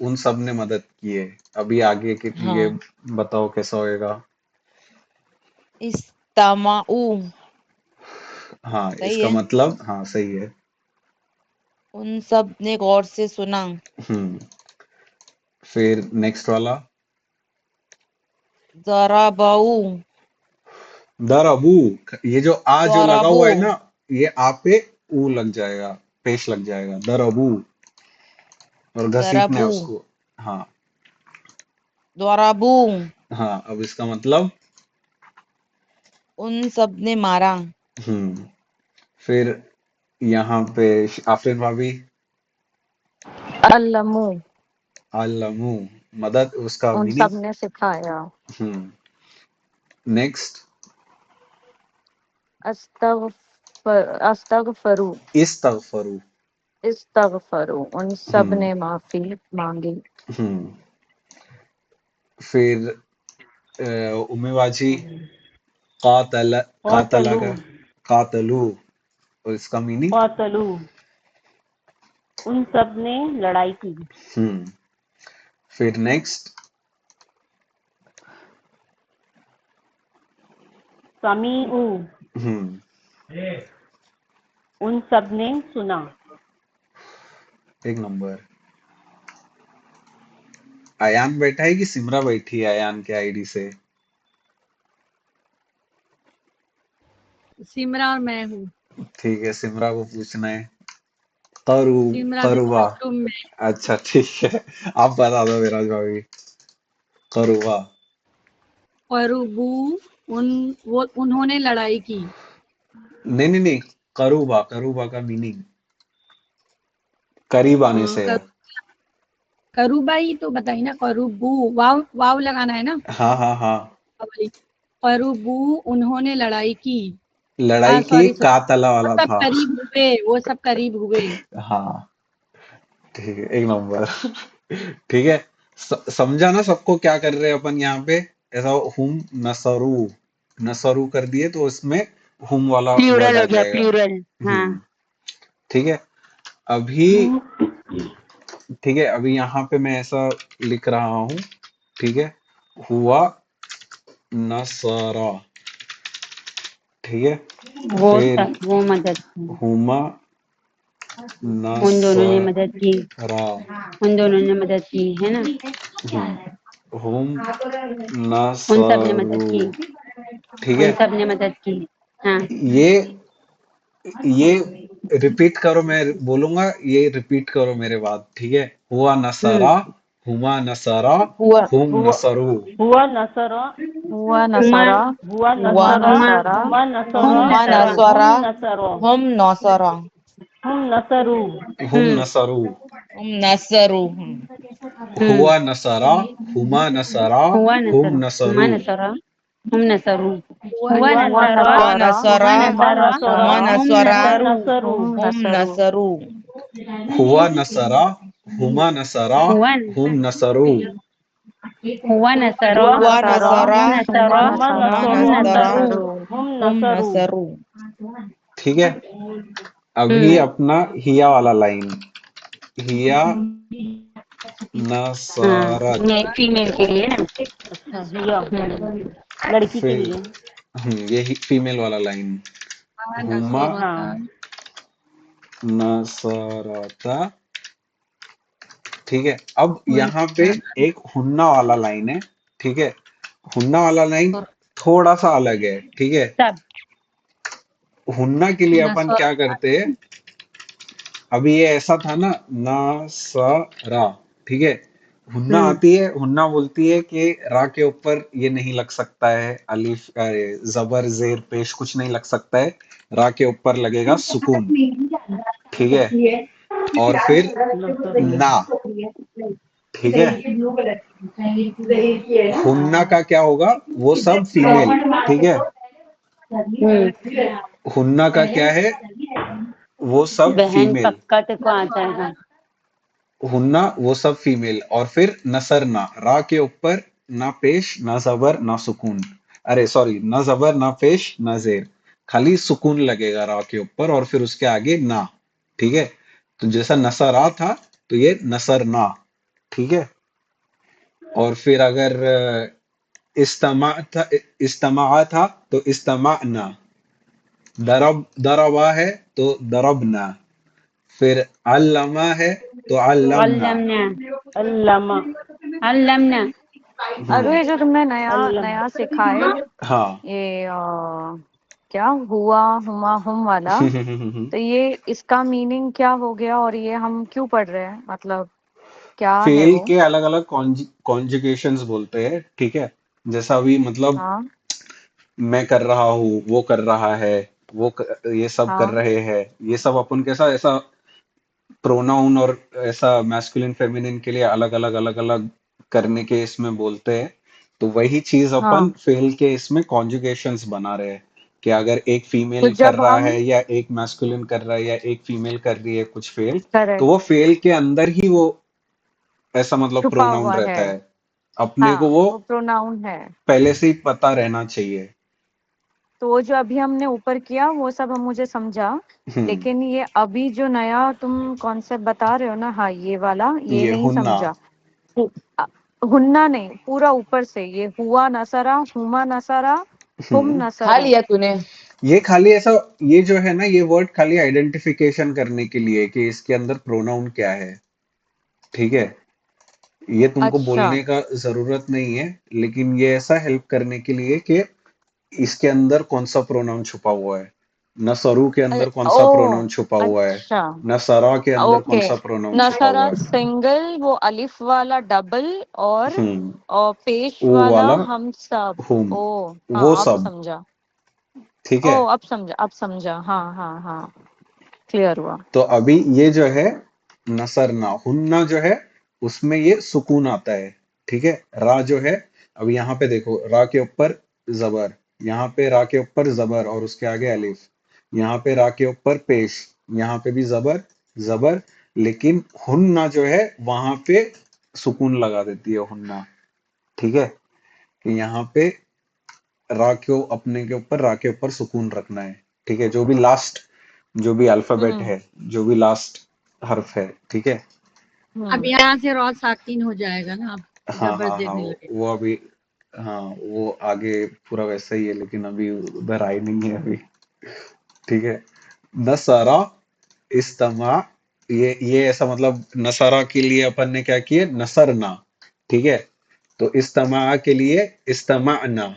उन सब ने मदद की है। अभी आगे के लिए हाँ। बताओ कैसा होएगा। इस्तमाऊ। हाँ, सही इसका है। मतलब हाँ सही है। उन सब ने गौर से सुना। हम्म। फिर नेक्स्ट वाला। ज़राबऊ। दरबू। ये जो आ जो लगा ज़राबू। हुआ है ना, ये आ पे ऊ लग जाएगा, पेश लग जाएगा, दरबू। और घसीटना है ज़राबू। उसको। हाँ। ज़राबू। हाँ, अब इसका मतलब। उन सब ने मारा। हम्म। फिर यहाँ पे आफरीन भाभी। अल्लमू। मदद उसका उन मीनिंग। सब ने सिखाया। नेक्स्ट, अस्तगफरू, इस्तगफरू। इस्तगफरू, उन सब हम्म ने माफी मांगी। हम्म फिर उम्मीबाजी, कातल, कातला कौतलू का कातलू, और इसका मीनिंग। कौतलू उन सब ने लड़ाई की। हम्म फिर नेक्स्ट, समीऊ हम्म उन सब ने सुना। एक नंबर। अयान बैठा है कि सिमरा बैठी है अयान के आईडी से? सिमरा और मैं हूँ। ठीक है, सिमरा को पूछना है। करू, सिमरा भी करुबा। वॉशरूम में। अच्छा ठीक है, आप बता दो विराज भाभी। करुबा। फरूबू उन्होंने लड़ाई की। नहीं नहीं नहीं, करुबा, करुबा का मीनिंग करीब आने हाँ, से है। करूबाई तो बताई ना, करूबू, वाव वाव लगाना है ना। हाँ हाँ हाँ। करूबू उन्होंने लड़ाई की। लड़ाई की, सॉरी सॉरी, कातला वो वाला सब था। करीब हुए, वो सब करीब हुए। हाँ ठीक है, एक नंबर। ठीक है, समझा ना सबको क्या कर रहे हैं अपन यहाँ पे? ऐसा हुम नसरू, नसरू कर दिए तो उसमें हुम वाला वर्ड प्लूरल आ हो गया, जाएगा। प्लूरल। हाँ। ठीक है, अभी ठीक है, अभी यहाँ पे मैं ऐसा लिख रहा हूँ। ठीक है, हुआ नसरा। ठीक है, फिर वो मदद की। हुमा उन दोनों ने मदद की। नसरा। उन दोनों ने मदद की है ना। हुम उन सब ने मदद नसरू। की। ठीक उन है, सब ने मदद की। हाँ। ये ये रिपीट करो, मैं बोलूंगा, ये रिपीट करो मेरे बाद। ठीक है, हुआ हम्म। नसरा, हुमा नसरा, हुआ हुम हुआ नसरू। हुआ नसरा हुआ हुमा नसरा, हुआ हुआ नसरा हुमा नसरा, हुमा हम नसरा हुम्मा नसरा। नसरू। नसरा, हम नसरो हम नसरा, हम नसरू हुम नसरू। हम नसरू। हम्म। हुआ नसरा, हुमा नसरा, हुआ हुम नसरा, हुमा नसरू। नसरा, हम नसरू। हुआ हुआ हुआ हुआ नसरा, हुआ नसरा, नसरा नसरा, हुमा हुआ नसरा, नसरा हुम्मा नसरा, हम नसरा, हम नसरू। नसरू हम हम नसरू। नसरू। हुआ नसरा, हुमा नसरा, हुआ हुम नसरू। हुआ नसरा, हुआ हुआ नसरा नसरा, हम हुआ नसरा, हुमा नसरा, हुम्मा हम नसरो हम नसरा, नसरू। नसरू। हम हम नसरू नसरू। ठीक है, अभी हम्म। अपना हिया वाला लाइन। हिया हाँ, नसरत। फीमेल के लिए ना। अच्छा हिया हम्म। लड़की के फिर लिए। ये फीमेल वाला लाइन। हुमा हाँ नसरता। ठीक है, अब यहाँ पे एक हुन्ना वाला लाइन है। ठीक है, हुन्ना वाला लाइन थोड़ा सा अलग है। ठीक है, सब। हुन्ना के लिए अपन क्या करते हैं? अभी ये ऐसा था ना, ना सा रा। ठीक है, हुन्ना हम्म। आती है, हुन्ना बोलती है कि रा के ऊपर ये नहीं लग सकता है, अलिफ जबर जेर पेश कुछ नहीं लग सकता है। रा के ऊपर लगेगा सुकून। ठीक है, और फिर नसरू ना। ठीक है, हुन्ना का क्या होगा? वो सब फीमेल। ठीक है, हुन्ना का क्या है? वो सब बहन फीमेल। पक्का तेरे को आता है। हाँ। हुन्ना वो सब फीमेल, और फिर नसरना, रा के ऊपर ना पेश ना जबर ना सुकून। अरे सॉरी, ना जबर ना पेश ना जेर, खाली सुकून लगेगा रा के ऊपर, और फिर उसके आगे ना। ठीक है, तो जैसा नसरा था तो ये नसरना। ठीक है, और फिर अगर इस्तमा था, इस्तमा था तो इस्तमाना। दरबा है तो दरबना। फिर अल्लमा है तो अल्लमना। अल्लमना, अल्लामा अल्लमना। अरे ये जो तुमने नया अल्लम नया सीखा है, हाँ। ये क्या हुआ, हुमा, हम वाला, तो ये इसका मीनिंग क्या हो गया और ये हम क्यों पढ़ रहे हैं, मतलब क्या है फेल वो? के अलग अलग कॉन्जुगेशंस बोलते हैं। ठीक है, जैसा अभी मतलब हाँ मैं कर रहा हूँ, वो कर रहा है, ये सब कर हाँ रहे हैं, ये सब अपन कैसा ऐसा प्रोनाउन और ऐसा मैस्कुलिन फेमिनिन के लिए अलग अलग अलग अलग करने के इसमें बोलते हैं, तो वही चीज अपन हाँ, फेल के इसमें कॉन्जुगेशंस बना रहे हैं कि अगर एक तो फीमेल कर जब रहा हम है या एक मैस्कुलिन कर रहा है या एक फीमेल कर रही है कुछ फेल, तो करेक्ट वो फेल के अंदर ही वो ऐसा मतलब छुपा प्रोनाउन हुआ है। रहता है। अपने को हाँ, वो वो प्रोनाउन है। पहले से ही पता रहना चाहिए। तो वो जो अभी हमने ऊपर किया वो सब हम मुझे समझा, हम्म। लेकिन ये अभी जो नया तुम कॉन्सेप्ट बता रहे हो ना, हाँ ये वाला ये ये नहीं हुन्ना। समझा। हु- अ, हुन्ना नहीं, पूरा ऊपर से ये हुआ नसरा, हुमा नसरा, हुम हम्म। खा नसरा। लिया तूने? ये खाली ऐसा, ये जो है ना, ये वर्ड खाली आइडेंटिफिकेशन करने के लिए है कि इसके अंदर प्रोनाउन क्या है। ठीक है, ये तुमको अच्छा। बोलने का जरूरत नहीं है, लेकिन ये ऐसा हेल्प करने के लिए कि इसके अंदर कौन सा प्रोनाउन छुपा हुआ है, न सरू के अंदर कौन सा ओ, प्रोनाउन छुपा हुआ है, अच्छा। न सरा के अंदर कौन ओके। सा प्रोनाउन छुपा नसरा हुआ है। सिंगल, वो अलिफ वाला डबल, हम्म। और पेश ओ वाला वाला हम सब। हुम, ओ, वो हाँ अब सब। समझा। ठीक ओ, है। अब समझा, अब समझा, हाँ हाँ हाँ, क्लियर हुआ। तो अभी ये जो है नसरना, हुन्ना जो है उसमें ये सुकून आता है। ठीक है। रा जो है, अब यहाँ पे देखो, रा के ऊपर जबर, यहाँ पे रा के ऊपर जबर और उसके आगे अलिफ, यहाँ पे रा के ऊपर पेश, यहाँ पे भी जबर जबर, लेकिन हुन्ना जो है वहां पे सुकून लगा देती है हुन्ना। ठीक है, कि यहाँ पे रा को अपने के ऊपर, रा के ऊपर सुकून रखना है। ठीक है, जो भी लास्ट, जो भी अल्फाबेट हम्म है, जो भी लास्ट हर्फ है। ठीक है। अब हम्म। यहाँ से रॉ साकिन हो जाएगा ना, अब हाँ जबर हाँ हाँ, देने लगे। वो अभी, हाँ वो आगे पूरा वैसा ही है, लेकिन अभी उधर आई नहीं है अभी। ठीक है। नसारा इस्तमा, ये ऐसा मतलब नसारा के लिए अपन ने क्या किए, नसरना। ठीक है। तो इस्तमा के लिए इस्तमाना।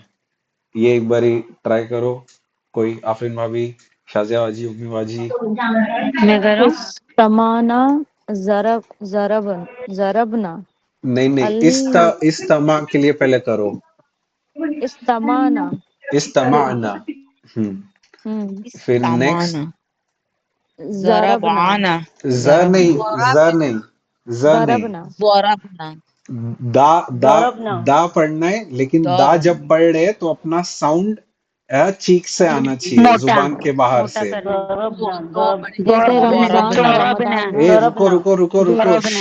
ये एक बारी ट्राई करो, कोई आफरीन भाभी, शाजिया बाजी, उम्मी बाजी। मैं करूँ? इस्तमाना, जरबन, जरबना, नहीं नहीं, अल, इस्तमा के लिए पहले करो, इस्तमाना। इस्तमाना। हम्म। फिर नेक्स्ट, इस्तामाना, जरबना, जरबाना, ज नहीं, जरबना, ज नहीं, ज नहीं, जरबना। जोरबना, दा, दा, गौरव ना। दा पढ़ना है, लेकिन दा जब दबना, पढ़ रहे हैं तो अपना साउंड चीक से आना चाहिए, मोटा, जुबान के बाहर मोटा से। करना है। गौरव दो ना, दो गौरव। बड़े जैसे रमजान जोरबना, और गौरवना, रमदान में। ए गौरव रुको ना। रुको रुको रुको, गौरवना।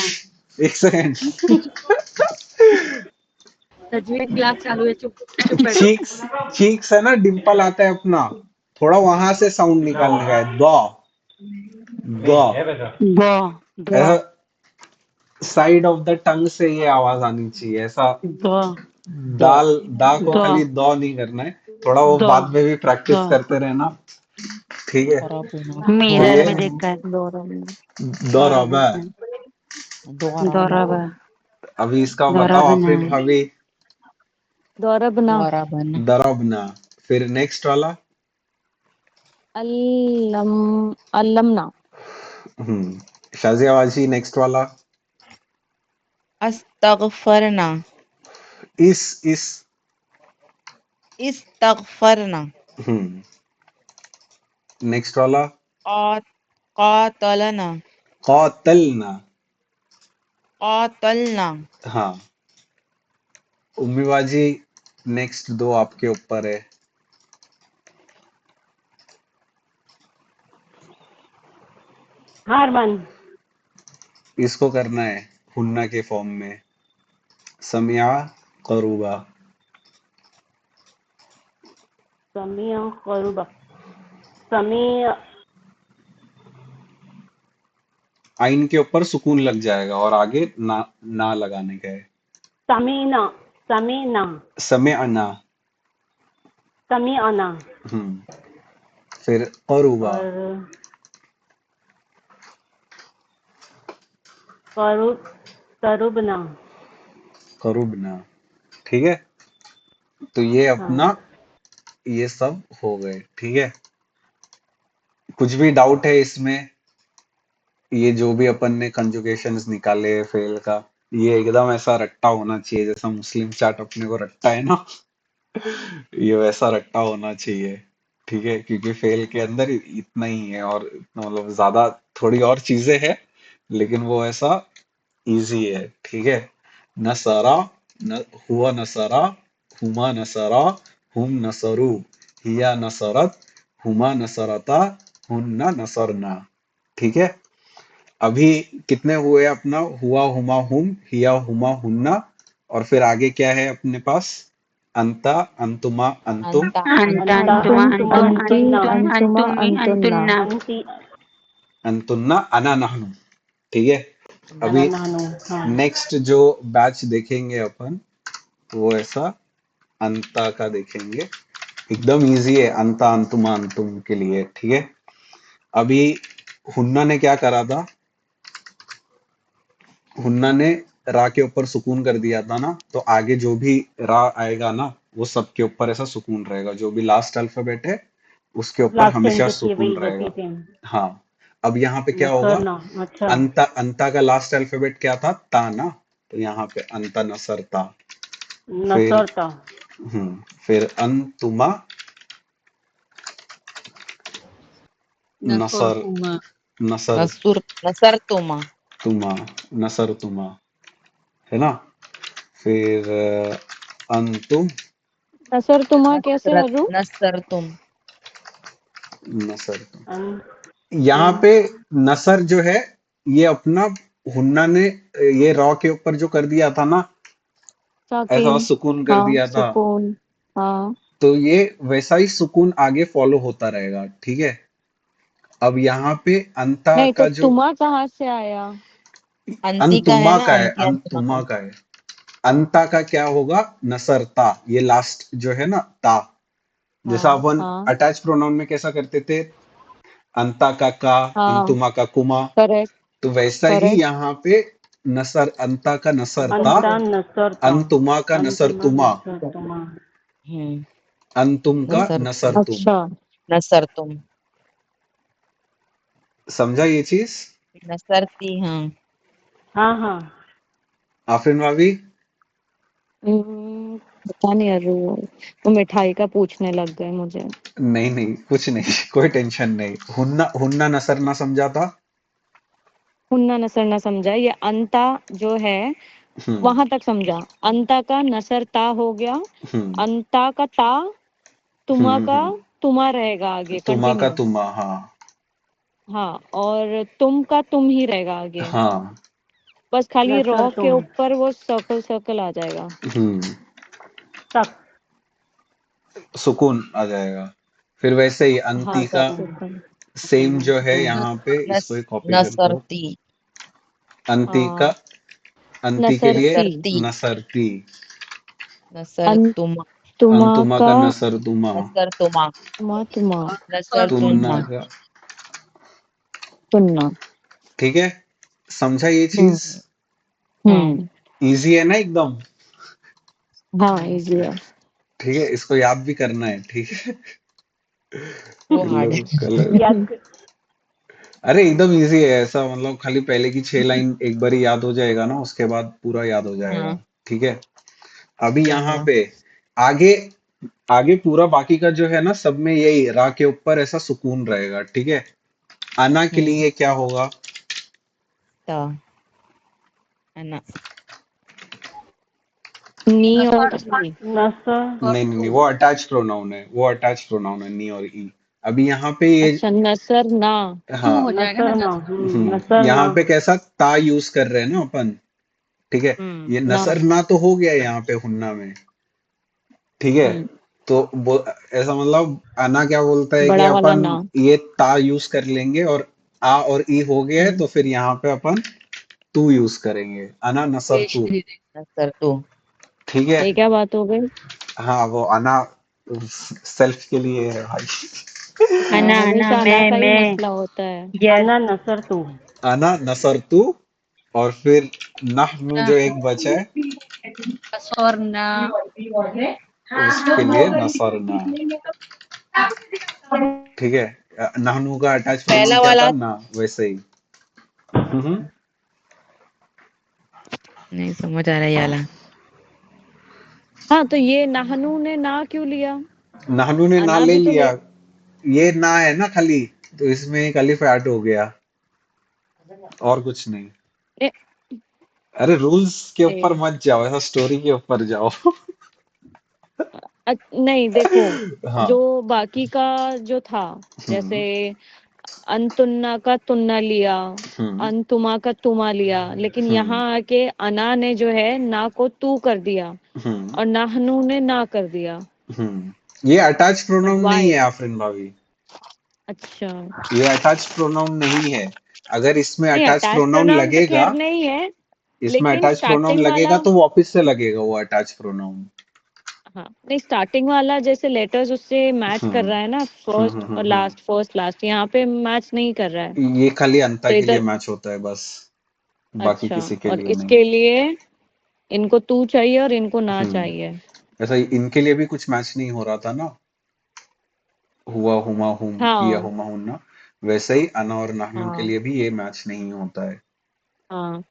एक सेकंड। तजवीज क्लास चालू है, चुप चुप बैठो। चीक्स, चीक्स है ना, डिम्पल आता है अपना, थोड़ा वहां से साउंड निकालने का है, द, द, गौ, गौ, ऐसा साइड ऑफ द टंग से ये आवाज आनी चाहिए ऐसा। गौ, दो। दाल, दा को गौ, खाली दो नहीं करना है, थोड़ा वो गौ, बाद में भी प्रैक्टिस गौ। करते रहना। ठीक है। जोरबना, तो मिरर ये में जोरबना, देखकर दोरबना, दौराबा। गौरवना, जोरबना, गौरव, अभी इसका बताओ गौरवना, आफरीन भाभी। दोरबना, जोरबना, दरबना। फिर नेक्स्ट वाला। अल्लम, अल्लमना, शाजिया बाजी, नेक्स्ट वाला। अस्तगफरना, इस। इस्तगफरना, नेक्स्ट वाला। कात, कातलना, कौतलना। कातलना, हाँ। उम्मी बाजी, नेक्स्ट दो आपके ऊपर है। हार मान। इसको करना है हुन्ना के फॉर्म में, समिया करूबा। समिया करूबा। समी आइन के ऊपर सुकून लग जाएगा और आगे ना, ना लगाने का है। समीना। समीना। समय अना। समी आना। हम्म। फिर करूबा। और करूब, करूबना। करूबना। ठीक है। तो ये हाँ। अपना, ये सब हो गए। ठीक है। कुछ भी डाउट है इसमें, ये जो भी अपन ने कंजुगेशंस निकाले फेल का, ये एकदम ऐसा रट्टा होना चाहिए जैसा मुस्लिम चाट अपने को रट्टा है ना, ये वैसा रट्टा होना चाहिए। ठीक है, क्योंकि फेल के अंदर इतना ही है, और इतना मतलब ज्यादा थोड़ी और चीजें हैं, लेकिन वो ऐसा इजी है। ठीक है। नसरा, हुआ नसरा, हुमा नसरा, हुम नसरू, हिया नसरत, हुमा नसरता, हुन्ना नसरना। ठीक है। अभी कितने हुए अपना? हुआ, हुमा, हुम, हिया, हुमा, हुन्ना, और फिर आगे क्या है अपने पास? अंता, अंतुमा, अंतुम, अंता अंत अंता अंतुमा अंतुमा अंतुम अंति अंतुन्ना अंतुम अंतुमा अंतुमी अंतुन्ना अंतुन्ना। अंति अंतुन्ना, अना, नहनु। ठीक है। अभी अननहनु। हाँ नेक्स्ट जो बैच देखेंगे अपन, वो ऐसा अंता का देखेंगे। एकदम इजी है अंता, अंतुमा, अंतुम के लिए। ठीक है। अभी हुन्ना ने क्या करा था? हुन्ना ने रा के ऊपर सुकून कर दिया था ना, तो आगे जो भी रा आएगा ना, वो सबके ऊपर ऐसा सुकून रहेगा। जो भी लास्ट अल्फाबेट है उसके ऊपर लास्ट सेम हमेशा देखिए सुकून वही वैसी रहेगा। सेम। हाँ। अब यहाँ पे क्या होगा? नसरना। अच्छा। अंता, अंता का लास्ट अल्फाबेट क्या था? ता ना। तो यहाँ पे अंता नसरता। फिर नसरता। फिर अंतुमा नसर नसर, तुमा। नसर नसुर नसर तुमा। तुमा, नसर तुमा, है ना। फिर अंतुम नसर तुमा कैसे नसरत अरु? नसर तुम। नसर। यहाँ तुम। पे नसर जो है, ये अपना हुन्ना ने ये रॉ के ऊपर जो कर दिया था ना, ऐसा साकिन। सुकून कर हाँ दिया था, सुकून। हाँ तो ये वैसा ही सुकून आगे फॉलो होता रहेगा। ठीक है। अब यहाँ पे अंता नहीं, तो का जो तुमा कहाँ से आया? अंती का है अंतुमा ना, का है, अंती अंतुमा अंतुमा का। का है। अंता का क्या होगा? नसरता। ये लास्ट जो है ना, ता। जैसा हाँ अपन हाँ अटैच प्रोनाउन में कैसा करते थे? अंता का, हाँ। अंतुमा का कुमा। करेक्ट तो वैसा ही करेक्ट। यहाँ पे नसर, अंता का नसरता, अंता नसरता। अंतुमा का अंतुमा नसरतुमा, नसरतुमा। हम्म। अंतुम का नसर तुम। नसरतुम। अच्छा। नसर तुम। समझा ये चीज? नसरती, हाँ। हाँ हाँ। आफरीन भाभी? पता नहीं अरु, वो मिठाई का पूछने लग गए मुझे। नहीं नहीं, कुछ नहीं, कोई टेंशन नहीं। हुन्ना, हुन्ना नसर ना समझा था? हुन्ना नसर ना समझा, ये अंता जो है हम्म वहां तक समझा। अंता का नसर ता हो गया। हम्म अंता का ता, तुमा का हम्म। तुमा रहेगा आगे, तुमा का कंटिन्यू। तुमा, हाँ। हाँ, और तुम का तुम ही रहेगा आगे। हाँ। बस खाली नसर रॉ के तुम। ऊपर वो सर्कल सर्कल आ जाएगा। हम्म। तक। सुकून आ जाएगा। फिर वैसे ही हाँ अंती तब का सुकून। सर्कल। सेम जो है हम्म। यहाँ पे, नस इसको ही कॉपी करता हूँ। नसरती। अंती का, हाँ अंती के लिए नसरती। नसरती। नसरती। नसर तुमा। तुमा अंतुमा का का नसरतुमा। नसर तुमा। तुमा तुमा नसर तुन्ना तुन्ना। का। तुन्ना। ठीक है। समझा ये हम्म चीज? हाँ। हम्म। इजी है ना एकदम? हाँ इजी है। ठीक है, इसको याद भी करना है। ठीक है। वो हार्ड मतलब है। कल, याद कर। अरे एकदम इजी है ऐसा। मतलब खाली पहले की 6 लाइन एक बार ही याद हो जाएगा ना, उसके बाद पूरा याद हो जाएगा। हाँ, ठीक है। अभी यहाँ चलेगा। पे आगे, आगे पूरा बाकी का जो है ना, सब में यही रा के ऊपर ऐसा सुकून रहेगा। ठीक है। अना के हम्म। लिए क्या होगा? ता, है ना। नी और नसर ई। नसर। नहीं नहीं नहीं, वो अटैच प्रोनाउन है, वो अटैच प्रोनाउन है, नी और ई। अभी यहाँ पे ये, अच्छा नसर ना। क्यों हाँ। हो जाएगा ना नसरना। सर? नसरना। यहाँ पे कैसा ता यूज कर रहे हैं ना अपन। ठीक है। ये ना। नसरना तो हो गया यहाँ पे हुन्ना में। ठीक है। हम्म। तो ऐसा मतलब अना क्या बोलता है कि बड़ा वाला अपन ना। ये ता यूज कर लेंगे, और आ और ई हो गया है, हम्म। तो फिर यहाँ पे अपन तू यूज करेंगे। अना नसर तू। नसर तू। ठीक है। ये क्या बात हो गई? हाँ, वो अना सेल्फ के लिए है भाई। हाँ अना अना हमेशा अना का ही मैं मसला होता है। यस। अना नसर तू। अना नसर तू, और फिर नहनु जो एक बचा है, स्वर्ण। उसके लिए नसरना। ठीक है। नहनु का अटैच प्रोनाउन पहला क्या था? वाला ना, वैसे ही। हम्म। नहीं समझ आ रहा है ये वाला। हाँ तो ये नाहनू ने ना क्यों लिया? नहनु ने ना अना ले भी तो लिया। ले। ये ना है ना खाली, तो इसमें एक अलिफ ऐड हो गया, और कुछ नहीं। ए, अरे रूल्स के ऊपर ए, मत जाओ, ऐसा स्टोरी के ऊपर जाओ। नहीं देखो, हाँ। जो बाकी का जो था, जैसे हम्म। अनतुन्ना का तुन्ना लिया, हम्म। अनतुमा का तुमा लिया, लेकिन हम्म। यहाँ आके अना ने जो है ना को तू कर दिया हम्म। और नाहनु ने ना कर दिया। ये अटैच प्रोनाउन नहीं है वाई? आफरीन भाभी, अच्छा, ये अटैच प्रोनाउन नहीं है। अगर इसमें नहीं अटैच अटैच प्रोनाउन प्रोनाउन तो लगेगा, खैर नहीं है, इसमें लेकिन अटैच प्रोनाउन स्टार्टिंग लगेगा वाला, तो वापस से लगेगा वो अटैच प्रोनाउन। हाँ नहीं स्टार्टिंग वाला जैसे लेटर्स उससे मैच कर हम्म। रहा है ना, हम्म। फर्स्ट और लास्ट, फर्स्ट लास्ट, यहाँ पे मैच नहीं कर रहा है। ये खाली अंता तो के लिए इधर, मैच होता है बस, बाकी अच्छा, किसी के और लिए नहीं। इसके लिए इनको तू चाहिए और इनको ना हम्म। चाहिए। ऐसा इनके लिए भी कुछ मैच नहीं हो रहा था ना, हुआ हुमा हुम किया हाँ हुमा हुन्ना, वैसे ही अना और नाहनु के हाँ लिए भी ये मैच नहीं होता है। हाँ,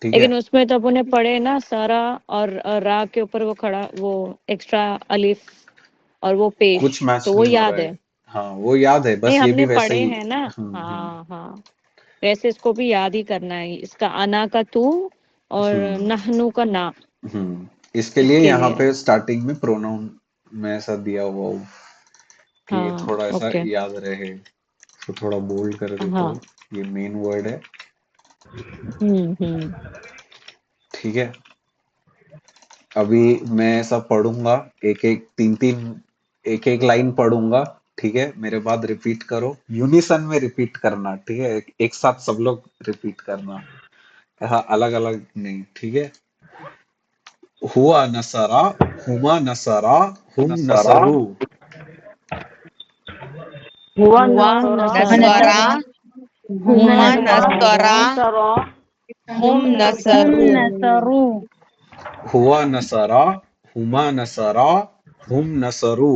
ठीक है। लेकिन उसमें तो अपने पढ़े ना सारा, और रा के ऊपर वो खड़ा, वो एक्स्ट्रा अलिफ और वो पेश, कुछ मैच तो वो नहीं हो रहा याद है। है। हाँ वो याद है, नहीं बस ये भी हमने वैसे पढ़े ही। हैं ना। हम्म। हाँ हाँ, वैसे इसको भी याद ही करना है, इसका अना का तू और हम्म। नहनु का ना, इसके लिए इसके यहाँ लिए। पे स्टार्टिंग में प्रोनाउन में ऐसा दिया हुआ हो कि ये हाँ थोड़ा ऐसा ओके, याद रहे, तो थोड़ा बोल्ड कर देता हाँ, हूँ। ये मेन वर्ड है। हम्म। ठीक है। अभी मैं ऐसा पढ़ूंगा, एक एक तीन तीन, एक एक लाइन पढ़ूंगा। ठीक है, मेरे बाद रिपीट करो, यूनिसन में रिपीट करना। ठीक है, एक साथ सब लोग रिपीट करना, ऐसा अलग अलग नहीं। ठीक है। हुआ नसरा, हुमा नसरा, हुम नसरू। हुआ हुआ नसरा नसरा, नसरा, हुमा हुमा नसरा, नसरा, नसरा हुम हुम हम नसरू। नसरू नसरू। हुआ नसरा, हुमा नसरा, हुम नसरू।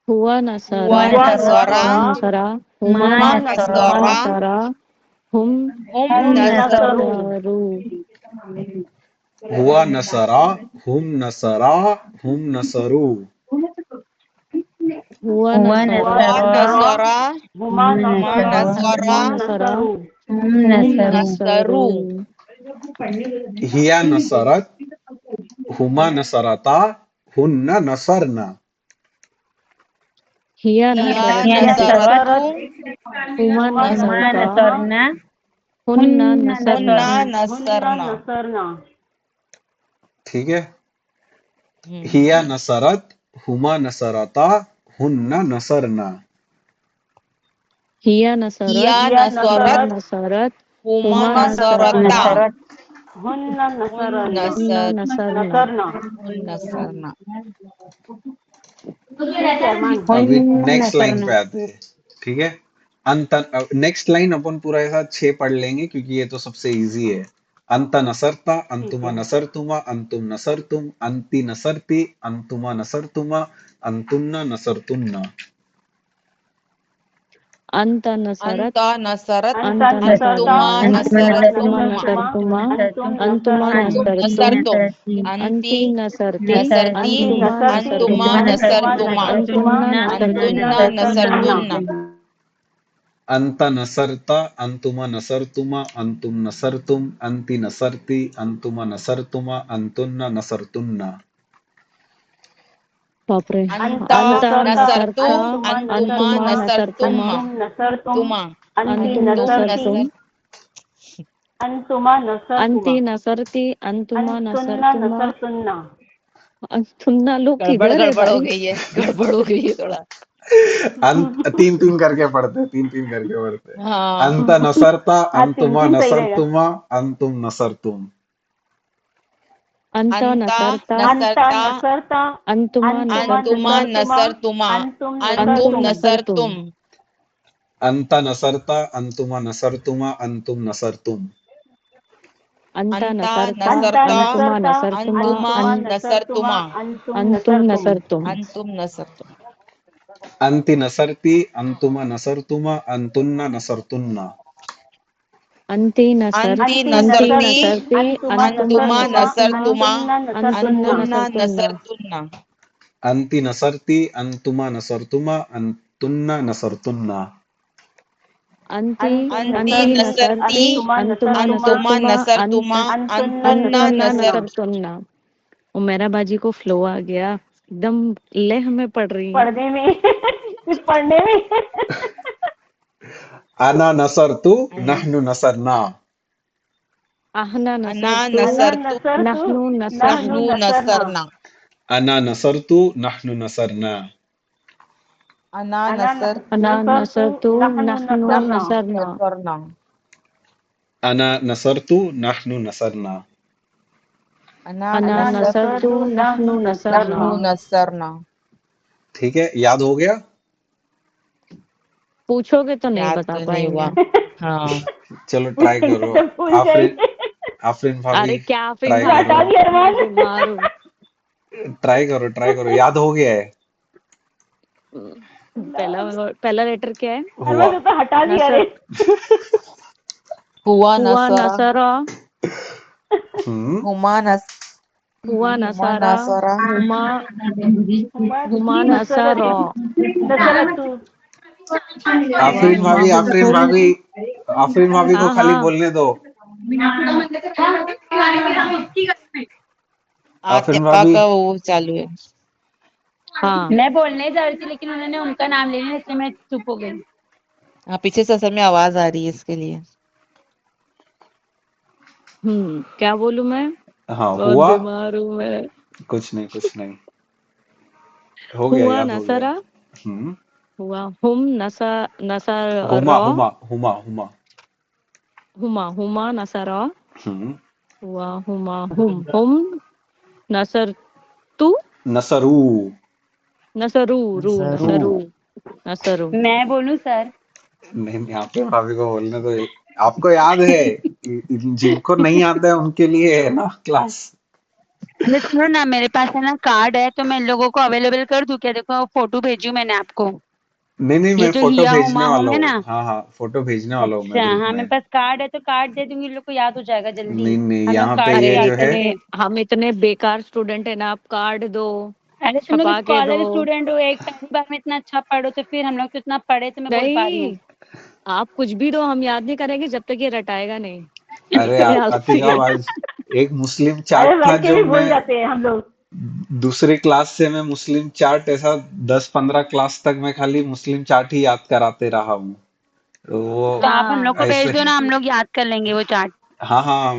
हुआ नसरा, हुआ हुआ नसरा, हुमा नसरा नसरा, हुमा मा हुमा हुमा नसरा, नसरा, नसरा। हुम हुम हुम हम नसरू। नसरू नसरू। नसरू। हुआ नसरा, हुम नसरा, हुम नसरू। हुआ हुआ हुआ नसरा, हुआ नसरा। नसरा नसरा, हुमा हम हुमा नसरा नसरू। नसरा, हुमा हुम नसरा, नसरू हम हुम नसरू। नसरू। नसरू। हिया नसरत, हुमा नसरता, हुन्ना नसरना। हिया हिया नसरत, हिया नसरत। नसरतु, नसरत हुमा हुमा हुमा नसरता, नसरता नसरना। हुन्ना हुन्ना नसरना। हुन्ना नसरना। हुन्ना नसरना। नसरना ठीक है। हम्म। हिया नसरत, हुमा नसरता, हुन्ना नसरना। हिया नसरत, हिया हिया हुमा नसरत, नसरत नसरत, हुमा हुमा हुमा नसरता, नसरता नसरना, नसरत। हुन्ना हुन नसरना हुन्ना नसर, नसरना। नसरना हुन नसरना। ठीक है मान अभी हुन्ना नेक्स्ट लाइन नसरना। पे आते हैं। ठीक है। अंत, नेक्स्ट लाइन अपन पूरा ऐसा 6 पढ़ लेंगे क्योंकि ये तो सबसे इजी है। अंत नसरता, ठीक अंतुमा है नसरतुमा, अंतुम नसरतुम, अंति नसरती, अंतुमा नसरतुमा, अंतुन्ना नसरतुन्ना। अंत नसरत, अंत नसरत, अंता अंत नसरता नसरमा, अंतुमा अंतुमा नसरतुम, अंतुमा नसरतुमा नसरतुमा, अंतुम अंतुमा अंतुम नसरतुम नसरतुम, नसरतुम, नसरति। अंति अंति नसरति, नसरति, अंति अंतुमा नसरति अंतुमा अंतुमा नसरतुमा, अंतुमा नसरति। नसरतुमा, नसरतुमा अंतुन्ना अंतुन्ना अंतुन्ना नसरतुन्ना, अंतुन्ना नसरतुन्ना नसरतुन्ना, अंत नसरता, अंतुमा नसरतुमा, अंतुम नसरतुम, अंति नसरती, अंतुमा नसरतुमा, अंतुन्ना नसरतुन्ना। बाप रे। अंत अंता अंत नसरता नसरतु, नसरता, अंतुमा अंतुमा अंतुमा नसरतुम नसरतुम, नसरतुमा, अंतुम नसरतुम तुमा, अंति अंतुम अंतुम नसरति नसरतुम, नसर, अंतुमा नसरतुमा अंति नसरति, अंतुमा अंतुन्ना नसरतुमा, नसरतुन्ना अंतुन्ना लोग गड़बड़ किधर है गड़बड़ हो भाई? गई है, गड़बड़ हो गई है थोड़ा। अंत तीन तीन करके पढ़ते, तीन तीन करके पढ़ते। हाँ। अंत नसरता, हाँ तीन अंतुमा तीन सही रहेगा नसरतुमा, अंतुम नसरतुम। अंत अंता नसरता, अंता नसरता, नसरता अंतुमा अंतुमा अंतुमा नसरतुमा, नसरतुमा नसरतुमा, अंतुम अंतुम अंतुम नसरतुम नसरतुम, नसरतुम, अंत नसरता, अंतुमा नसरतुमा, अंतुम नसरतुम। अंत अंता नसरता, अंता नसरता, अंतुमा नसरता नसरतुमा, अंतुमा अंतुमा नसरतुमा नसरतुमा, अंतुम अंतुम नसरतुम नसरतुम, अंतुम नसरतुम। अंति नसरती, अंतुमा नसरतुमा, अंतुन्ना नसरतुन्ना। अंति नसर, अंति अंति अंति नसरति, नसरति नसरति, अंतुमा अंतुमा अंतुमा नसरतुमा नसरतुमा, नसरतुमा, अंतुन्ना अंतुन्ना नसरतुन्ना अंतुन्ना नसरतुन्ना, नसरतुन्ना। अंति नसरती, अंतुमा नसरतुमा, अंतुन्ना नसरतुन्ना। अंति अंति अंति नसरति नसरति अंतुमा अंतुमा नसरतुमा नसरतुमा अंतुन्ना अंतुन्ना अंतुन्ना नसर नसरतुन्ना। उमेरा बाजी को फ्लो आ गया, एकदम लेह में पढ़ रही हैं। पढ़ने में कुछ पढ़ने में अना नसरतु नहनु नसरना। आहना अना नसरतु अना नसरतु नसरतु नहनु नहनु नसरना। नहनु नसरना। नसरना। अना नसरतु नहनु नसरना। अना अना नसर अना नसरतु नसरतु नहनु नहनु नसरना। नसरना। नसरना। अना नसरतु नहनु नसरना। अना अना अना नसर नसरतु नसरतु नहनु नहनु नसरना। नहनु नसरना। नसरना। ठीक है, याद हो गया? पूछोगे तो नहीं याद बता तो नहीं हुआ। पाएंगे। हाँ चलो ट्राई पूछेंगे करो। तो भूल आफरीन जाएंगे। आफरीन भाभी अरे क्या फिर ट्राई तो भाभी, करो। हटा दिया मैं अरमान। बीमार हूँ। ट्राई करो, याद हो गया है? पहला लेटर क्या है? हुआ। अरमान तो हटा दिया रे। नसर हुआ हुआ नसरा नसरा हम्म। हुमा नस हुआ हुमा नसारा नसरा हुमा हुमा हुमा नसरत नसरा नसरतु। हुआ आफरीन भाभी को हाँ खाली हाँ। बोलने दो। आफरीन आतिका भाभी। का वो चालू है। हाँ मैं बोलने जा रही थी लेकिन उन्होंने उनका नाम ले लिया इसलिए मैं चुप हो गई। हाँ, पीछे से असल में आवाज आ रही है इसके लिए। क्या बोलूं मैं? हाँ, बहुत हुआ। बीमार हूँ मैं। कुछ नहीं हो गया, हुआ याद हो गया। नसरा हम्म। हुआ हुम नसा हुमा नसरा हुमा हुमा हुमा। हुमा हुमा नसरा हम्म। हुआ हुमा हुम नसर तू नसरू। नसरू रू रू। नसरू नसरू। मैं बोलूं सर? नहीं, आफरीन भाभी को बोलने दो। आपको याद है? जिनको नहीं आता है उनके लिए है ना क्लास। नहीं सुनो ना, मेरे पास है ना कार्ड है तो मैं इन लोगों को अवेलेबल कर दूं क्या? देखो फोटो भेजी हूँ मैंने आपको। नहीं, ये मैं जो फोटो हिया भेजने हुमा वाला हुम है हूँ। ना। हाँ हाँ, फोटो भेजने वाला हूँ मैं अच्छा ग्रुप हाँ, में। मेरे पास कार्ड है तो कार्ड दे दूंगी, इन लोग को याद हो जाएगा जल्दी। नहीं, हम लोग यहाँ पे कार्ड ये से अरे जो याद है। करते हैं। हम इतने बेकार स्टूडेंट है ना, आप कार्ड दो, अरे तुम लोग छपा के दो। स्कॉलर स्टूडेंट हो, एक पहली बार में इतना अच्छा पढ़ो तो फिर हम लोग तो इतना पढ़े तो मैं बोल पा रही हूँ। नहीं, आप कुछ भी दो, हम याद नहीं करेंगे जब तक ये रटाएगा नहीं। अरे इतने आलसी अतिका है। आज एक मुस्लिम चार्ट अरे था रट के जो भी भूल मैं जाते हैं हम लोग। दूसरी क्लास से मैं मुस्लिम चार्ट ऐसा 10-15 क्लास तक मैं खाली मुस्लिम चार्ट ही याद कराते रहा हूँ। तो वो तो आप हम लोग हाँ को भेज ऐसे। दो ना, हम लोग याद कर लेंगे वो चार्ट। हाँ हाँ,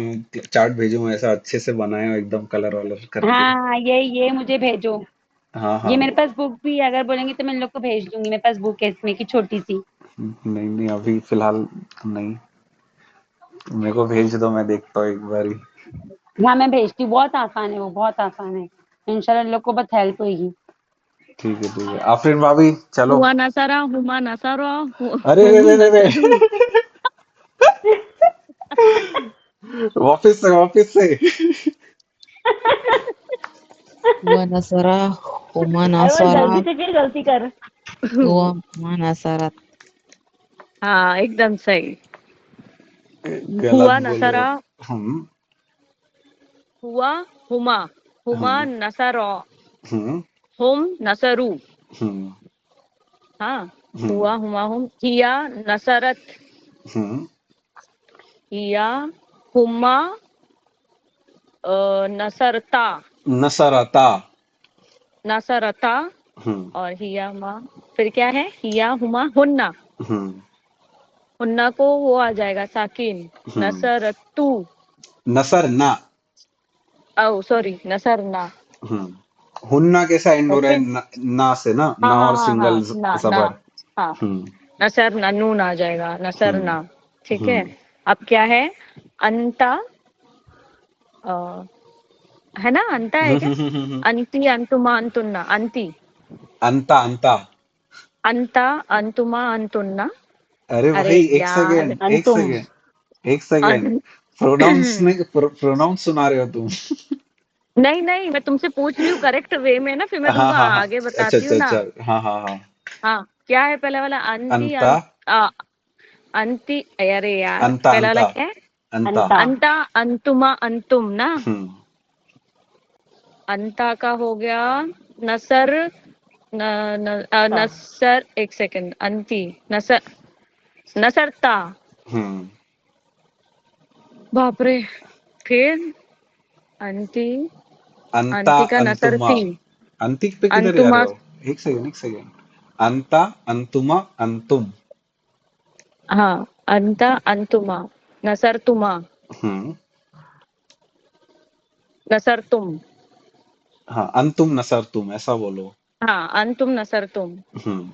चार्ट भेजूँ ऐसा अच्छे से बनाया हूँ, एकदम कलर वलर करके। हाँ ये मुझे भेजो। हाँ ये हाँ। मेरे पास बुक भी है, अगर बोलेंगे तो मैं इन लोग को भेज दूंगी। मेरे पास बुक है इसमें की छोटी सी। नहीं, अभी फिलहाल नहीं। मेरे को भेज दो, मैं देखता हूँ एक बारी। हाँ मैं भेजती हूँ, बहुत आसान है वो, बहुत आसान है। इंशाल्लाह इन लोग को बहुत हेल्प होगी। ठीक है। आफरीन भाभी चलो। हुआ नसारा हुमा नसारा अरे रे हुम रे रे रे। नसरू। वापिस से। हुआ नसरा हुमा अरमान नसरा जल्दी से फिर गलती कर। हुआ हुमा नसरा। हाँ एकदम सही। गलत हुआ बोले हो। नसारा हम्म। हुआ हुमा हुमा हम्म। नसारा हम्म। हुम नसरू। हम्म। हाँ हम्म। हुआ हुमा हुम हिया नसरत हम्म। हिया हुमा नसरता नसरता। नसरता। हम्म। और हिया मा, फिर क्या है? हिया हुमा हुन्ना। हम्म। हुन्ना को वो आ जाएगा साकिन। हम्म। नसरतू। नसर ना। ओ सॉरी नसरना। हुन्ना कैसा एंड हो रहा है? ओके। ना से ना, हाँ ना हाँ और हाँ सिंगल हाँ ना ना। जबर। हाँ हम्म। नसर ना, नून आ जाएगा हम्म। नसरना। ठीक है। हम्म। अब क्या है? अंता अ, है ना, अंता है क्या? अंती अंतुमा अंतुन्ना अंती। अंता अंता। अंता अंतुमा अंतुन्ना। अरे अरे भाई, एक यार सेकेंड एक अंतुम। सेकेंड एक सेकेंड। अन... प्रोनाउंस नहीं, प्रोनाउंस सुना रहे हो तुम? नहीं नहीं, मैं तुमसे पूछ रही हूँ करेक्ट वे में ना, फिर मैं हाँ तुमको हाँ हाँ। आगे अच्छा बताती हूँ अच्छा ना। अच्छा। हाँ हाँ हाँ। हाँ क्या है पहला वाला? अंती अंता अंति, अरे यार अंता पहला वाला अंता क्या है? अंता। अंता। अंता अंतुमा अंतुम ना। हम्म। अंता का हो गया नसर न, ता। नसर, एक सेकंड, अंती नसर नसरता, हम्म बाप रे। फिर अंती, अंता अंतिका अंतुमा। नसरती, अंतिक पे किधर जा रहे अंतुमा, हो? एक सेकंड, एक सेकंड। अंता अंतुमा अंतुम। हाँ, अंता अंतुमा, नसरतुमा, हम्म नसरतुम, हाँ, अंतुम नसर तुम ऐसा बोलो। हाँ, अंतुम नसरतुम, हम्म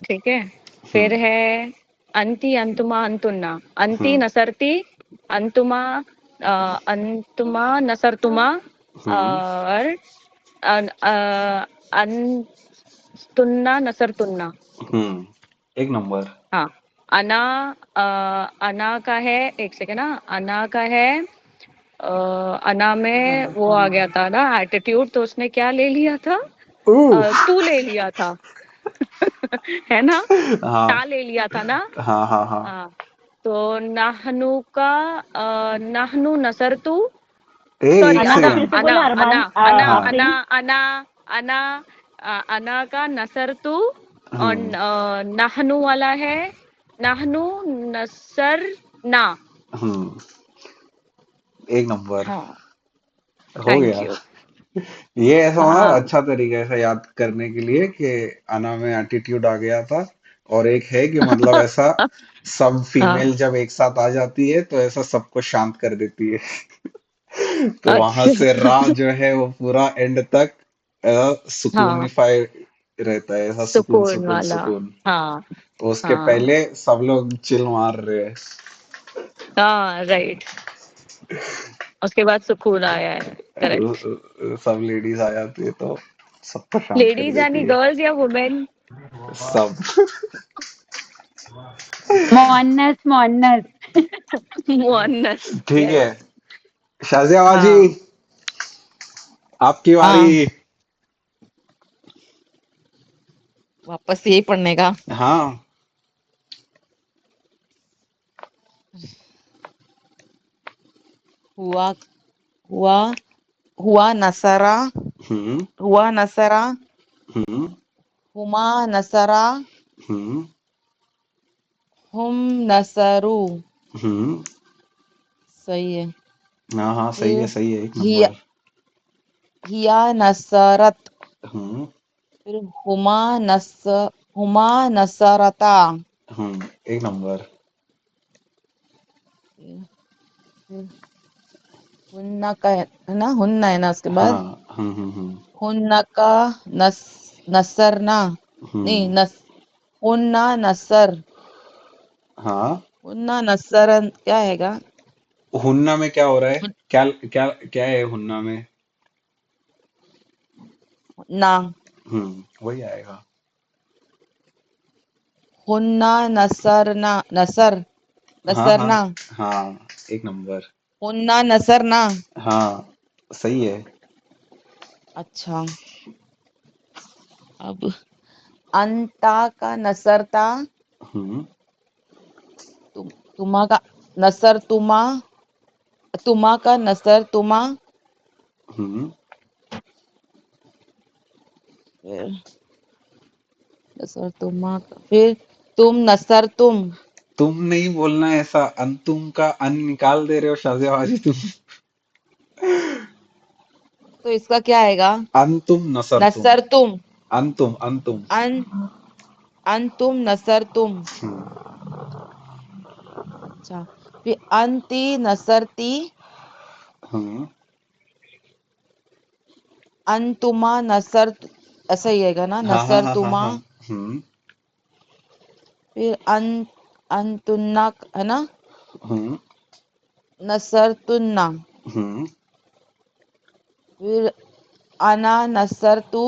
ठीक है। फिर हम्म है अंती अंतुमा अंतुन्ना, अंती हम्म नसरती, अंतुमा, अंतुमा नसरतुमा, हम्म और अंतुन्ना नसरतुन्ना। एक नंबर। हाँ, अना, अना का है, एक सेकेंड ना, अना का है, अना में वो आ गया था ना एटीट्यूड, तो उसने क्या ले लिया था? तू ले लिया था। है ना? हाँ ता ले लिया था ना? हाँ हाँ हाँ। हाँ, तो नाहनु का, नाहनु नसरतु, ए सॉरी, एक अना, अनाना फिर सेकंड। से अना, बोले अना, अरमान अना, हाँ अना, आसिम। अना, अना, अना का नसरतु, और हम्म नाहनु वाला है, नाहनु नसर ना। हम्म एक नंबर। हाँ, हो थैंक गया। यू। ये ऐसा होना हाँ, अच्छा तरीका है याद करने के लिए कि अना में एटीट्यूड आ गया था। और एक है कि मतलब ऐसा सब हाँ, फीमेल जब एक साथ आ जाती है तो ऐसा सबको शांत कर देती है। तो वहां से अच्छा, रा जो है वो पूरा एंड तक ऐसा हाँ, सुकूनिफाई रहता है, ऐसा सुकून सुकून सुकून वाला। सुकून। हाँ, तो उसके हाँ, पहले सब लोग चिल मार रहे हैं। हाँ, राइट। उसके बाद सुकून आया है, करेक्ट। सब लेडीज आ जाती है तो सबको शांत कर लेडीज यानी देती है। गर्ल्स या वुमेन? सब। मोहन्नस मोहन्नस। मुअन्नस, ठीक है, यस। शाजिया बाजी, हाँ, आपकी बारी। हाँ, वापस यही पढ़ने का। हाँ। हुआ, हुआ, हुआ नसरा, हम्म हुआ नसरा, हम्म हुमा नसरा, हम्म हुम नसरू। हम्म सही है। हाँ हाँ, फिर सही है, एक हिया, नंबर। हिया नसरत, हम्म फिर हुमा नसरता। एक नंबर। फिर हुन्ना का है ना, हुन्ना है ना उसके बाद। हाँ हुन्ना का नस नसरना, नहीं हम्म नस, हुन्ना नसर, हाँ। हुन्ना नसरन क्या हैगा? हुन्ना में क्या हो रहा है? हुन- क्या क्या क्या है हुन्ना में? ना, वही आएगा। हुन्ना नसरना, नसर, हाँ हाँ नसरना, हाँ, एक नंबर। हुन्ना नसरना। हाँ, सही है। अच्छा, अब अंता का नसरता, हम्म तुमा का नसर तुमा, तुमा का नसर तुमा, हम्म फिर नसर तुमा का, फिर तुम नसर तुम। तुम नहीं बोलना है ऐसा, अंतुम का अन निकाल दे रहे हो शाजिया बाजी तुम। तो इसका क्या आएगा? अंतुम नसर तुम। नसर तुम, अंतुम अंतुम। अन, अन तुम नसर तुम। हम्म अच्छा, फिर अंती नसरती, हम्म अंतुमा नसर, ऐसा ही आएगा ना, हाँ हाँ नसर हाँ हाँ तुमा। हाँ। हम्म फिर अंतुन्ना है ना, हम्म नसर तुन्ना। हम्म फिर अना नसर तू।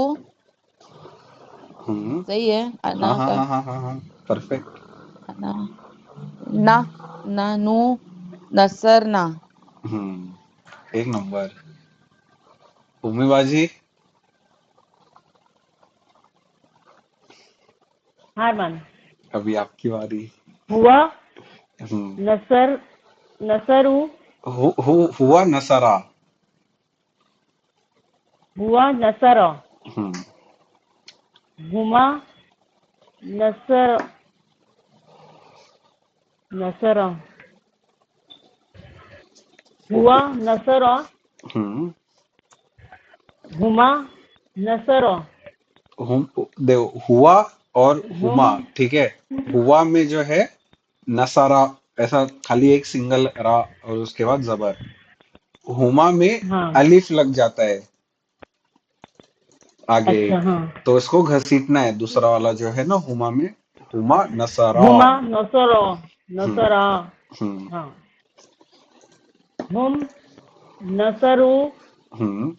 हम्म सही है, हाँ अना हाँ का, हाँ हाँ हाँ हाँ, परफेक्ट। अना, ना, नानू नसर ना। एक नंबर। भूमि बाजी, हार मान। अभी आपकी बारी। हुआ हम्म नसर, नसरू, हुआ नसरा। हुआ नसर, हम्म हुमा नसर, नसरा हुआ नसरा हम्म हुमा नसरा हुआ और हुम हुमा, ठीक है। हुआ में जो है नसारा, ऐसा खाली एक सिंगल रा और उसके बाद जबर। हुमा में हाँ अलिफ लग जाता है आगे अच्छा एक, हाँ तो इसको घसीटना है, दूसरा वाला जो है ना हुमा में, हुमा नसारा। हुमा नसरा हम्म नसरा हम्म हाँ हुम नसरू हम्म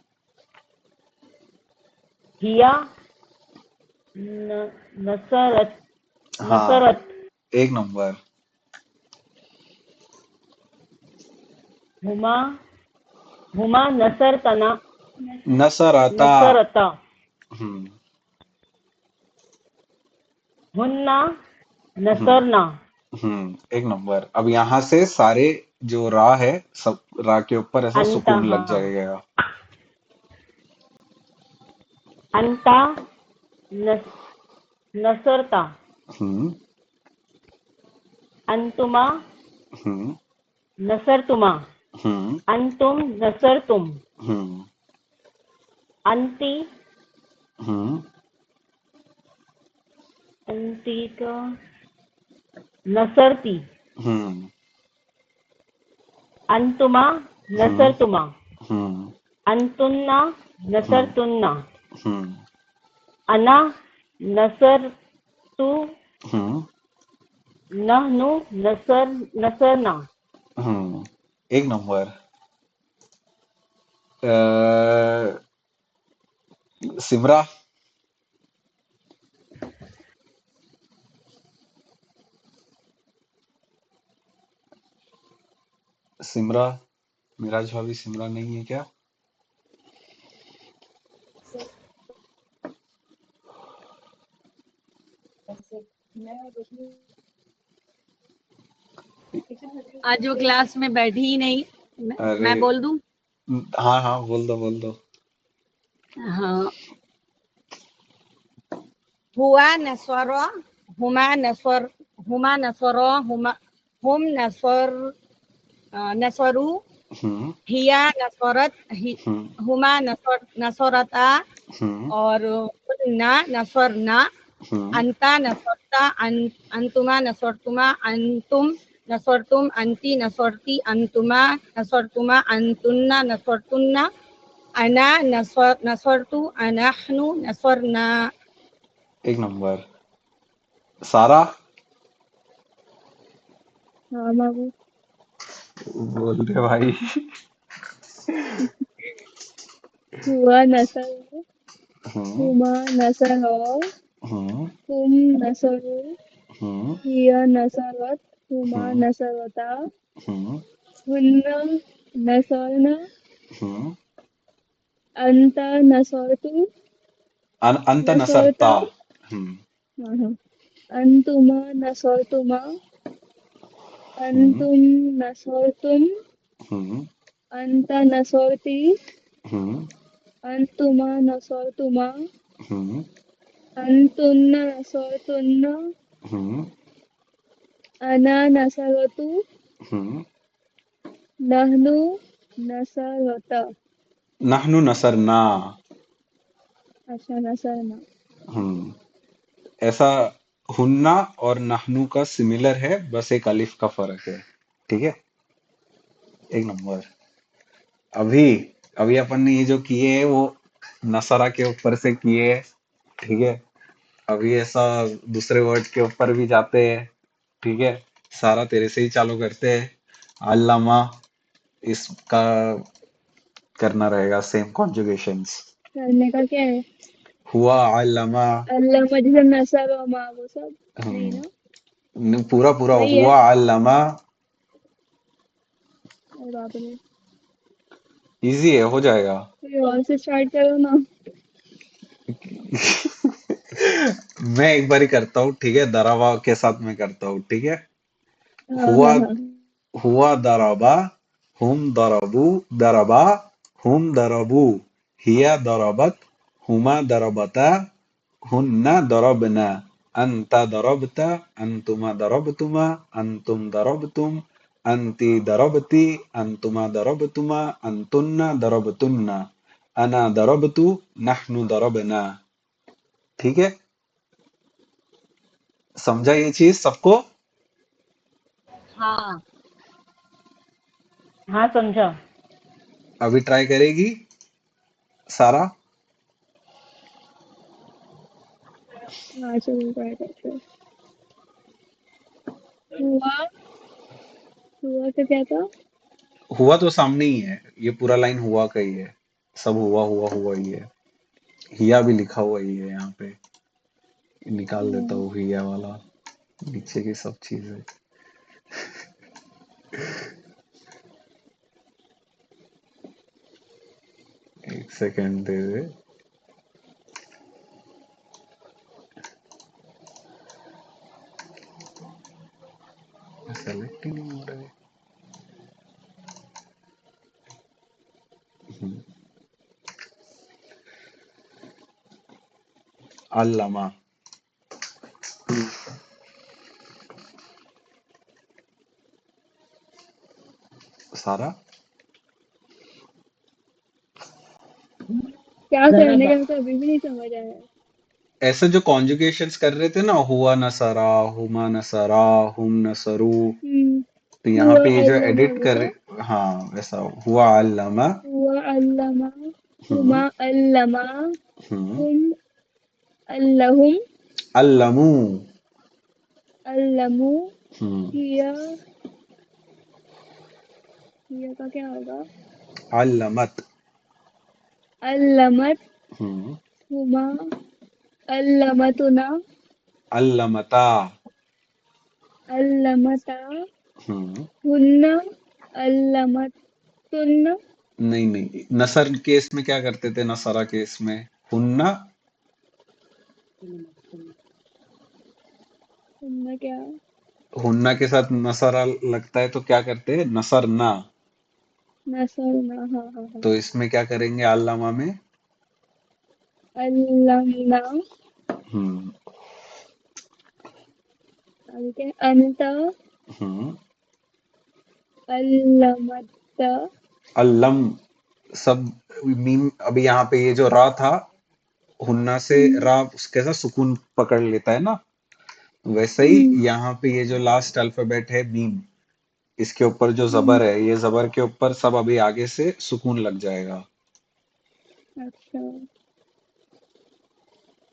हिया न, नसरत हाँ, नसरत एक नंबर। हुमा हुमा नसरतना नसरता। नसरता हम्म हुन्ना हम्म नसरना एक नंबर। अब यहाँ से सारे जो रा है, सब रा के ऊपर ऐसा अंता सुकून लग हाँ जाएगा। अंता नस, नसरता हम्म अंतुमा हम्म नसरतुमा हम्म अंतुम नसरतुम हम्म अंती हम्म अंती का नसरती हम्म अंतुमा हम्म नसरतुमा हम्म अंतुन्ना हम्म नसरतुन्ना हम्म अना नसरतु हम्म नहनु नसरना हम्म एक नंबर। अ, सिमरा। सिमरा, मिराज भाभी सिमरा नहीं है क्या? आज वो क्लास में बैठी ही नहीं। अरे मैं बोल दूं? हाँ हाँ, बोल दो बोल दो। हाँ। हुआ नस्वरा हुमा नस्वर हुमा नस्वरा हुम नस्वर नस्वरू हम्म हिया नस्वरत हम्म हुमा नस्वरता हम्म और ना नस्वरना हम्म अंता नस्वरता अंतुमा नस्वरतुमा अंतुम नस्वरतुम अंती नस्वरती अंतुमा नस्वरतुमा अंतुन्ना नस्वरतुन्ना अना नस्वरतु अनहनु नस्वरना। एक नंबर। सारा। हाँ बाबू। बोल दे भाई। हुआ नसर, हम्म हुमा नसर, हम्म हुम नसर, हम्म हिया नसरत, हुमा हम्म नसरता, हम्म हुन्ना नसरना, हम्म अंता नसरतु, अंत नसरता, नसरता। हम्म हाँ हाँ, अंतुमा नसरतुमा, हम्म अंतुम नसरतुम, हम्म अंता नसरती, हम्म अंतुमा नसरतुमा, हम्म अंतुन्ना नसरतुन्ना, हम्म अना नसरतु, हम्म नहनु नसरता। नहनु नसरना। अच्छा नसरना। हम्म ऐसा हुन्ना और नहनु का सिमिलर है, बस एक अलिफ का फर्क है। ठीक है, एक नंबर। अभी अभी अपन ने ये जो किए है वो नसरा के ऊपर से किए है, ठीक है। अभी ऐसा दूसरे वर्ड के ऊपर भी जाते हैं, ठीक है। सारा तेरे से ही चालू करते हैं। अल्लामा, इसका करना रहेगा सेम कॉन्जुगेशंस। करने का क्या है? हुआ अल्लामा। अल्लाह जैसे नसर और माँ वो सब नहीं हम्म, ना? पूरा पूरा वही है। हुआ अल्लामा। अरे बाप रे। इजी है, हो जाएगा। कोई और से स्टार्ट करो ना। मैं एक बार ही करता हूँ, ठीक है। दरावा के साथ मैं करता हूँ, ठीक है। हाँ हुआ हाँ हाँ। हुआ दराबा, हुम दरबू, दरबा, हुम दरबू, हिया दरबत, हुमा दरबता, हुन्ना दरबना। अंता दरबता, अंतुमा दरबतुमा, अंतुम दरबतुम, अंती दरबती, अंतुमा दरबतुमा, अंतुन्ना दरबतुन्ना, अना दरबतु, नहनु दरबना। ठीक है, समझा ये चीज सबको? हाँ हाँ समझा। अभी ट्राई करेगी सारा? हाँ चलो ट्राई करते हैं। हुआ हुआ तो क्या था? हुआ तो सामने ही है, ये पूरा लाइन हुआ का ही है, सब हुआ हुआ हुआ ही है। हिया भी लिखा हुआ ही है यहाँ पे, निकाल देता हूँ हिया वाला, नीचे की सब चीजें। एक सेकेंड दे दे। सेलेक्ट ही नहीं हो रहा है। अल्लामा, सारा क्या करने का तो अभी भी नहीं समझ आया। ऐसे जो कॉन्जुगेशंस कर रहे थे ना, हुआ नसरा, हुमा नसरा, हुम नसरू, हम्म। तो यहाँ हुआ पे ये जो अल्लामा एडिट कर वैसा। रहे, हाँ वैसा हुआ अल्लामा। हुआ अल्लामा। हुमा हम्म अल्लामा। हम्म हुम अल्लहुम। अल्लमू। अल्लमू। हम्म हिया हिया का क्या होगा? अल्लमत। अल्लमत। हम्म हुमा अल्लमतुना। अल्लमता। अल्लमता। हम्म हुन्ना अल्लमतुन्ना। नहीं नहीं, नसर केस में क्या करते थे, नसरा केस में हुन्ना, हुन्ना क्या? हुन्ना के साथ नसरा लगता है तो क्या करते हैं, नसरना। नसरना, हाँ हाँ हाँ। तो इसमें क्या करेंगे अल्लामा में? अल्लमना। हम्म आगे क्या है? अंता हम्म अल्लमत। अल्लम, सब मीम। अभी यहाँ पे ये जो रा था, हुन्ना से हम्म। रा उसके साथ सुकून पकड़ लेता है ना, वैसे ही हम्म। यहाँ पे ये जो लास्ट अल्फाबेट है मीम, इसके ऊपर जो हम्म। जबर है, ये जबर के ऊपर सब अभी आगे से सुकून लग जाएगा। अच्छा।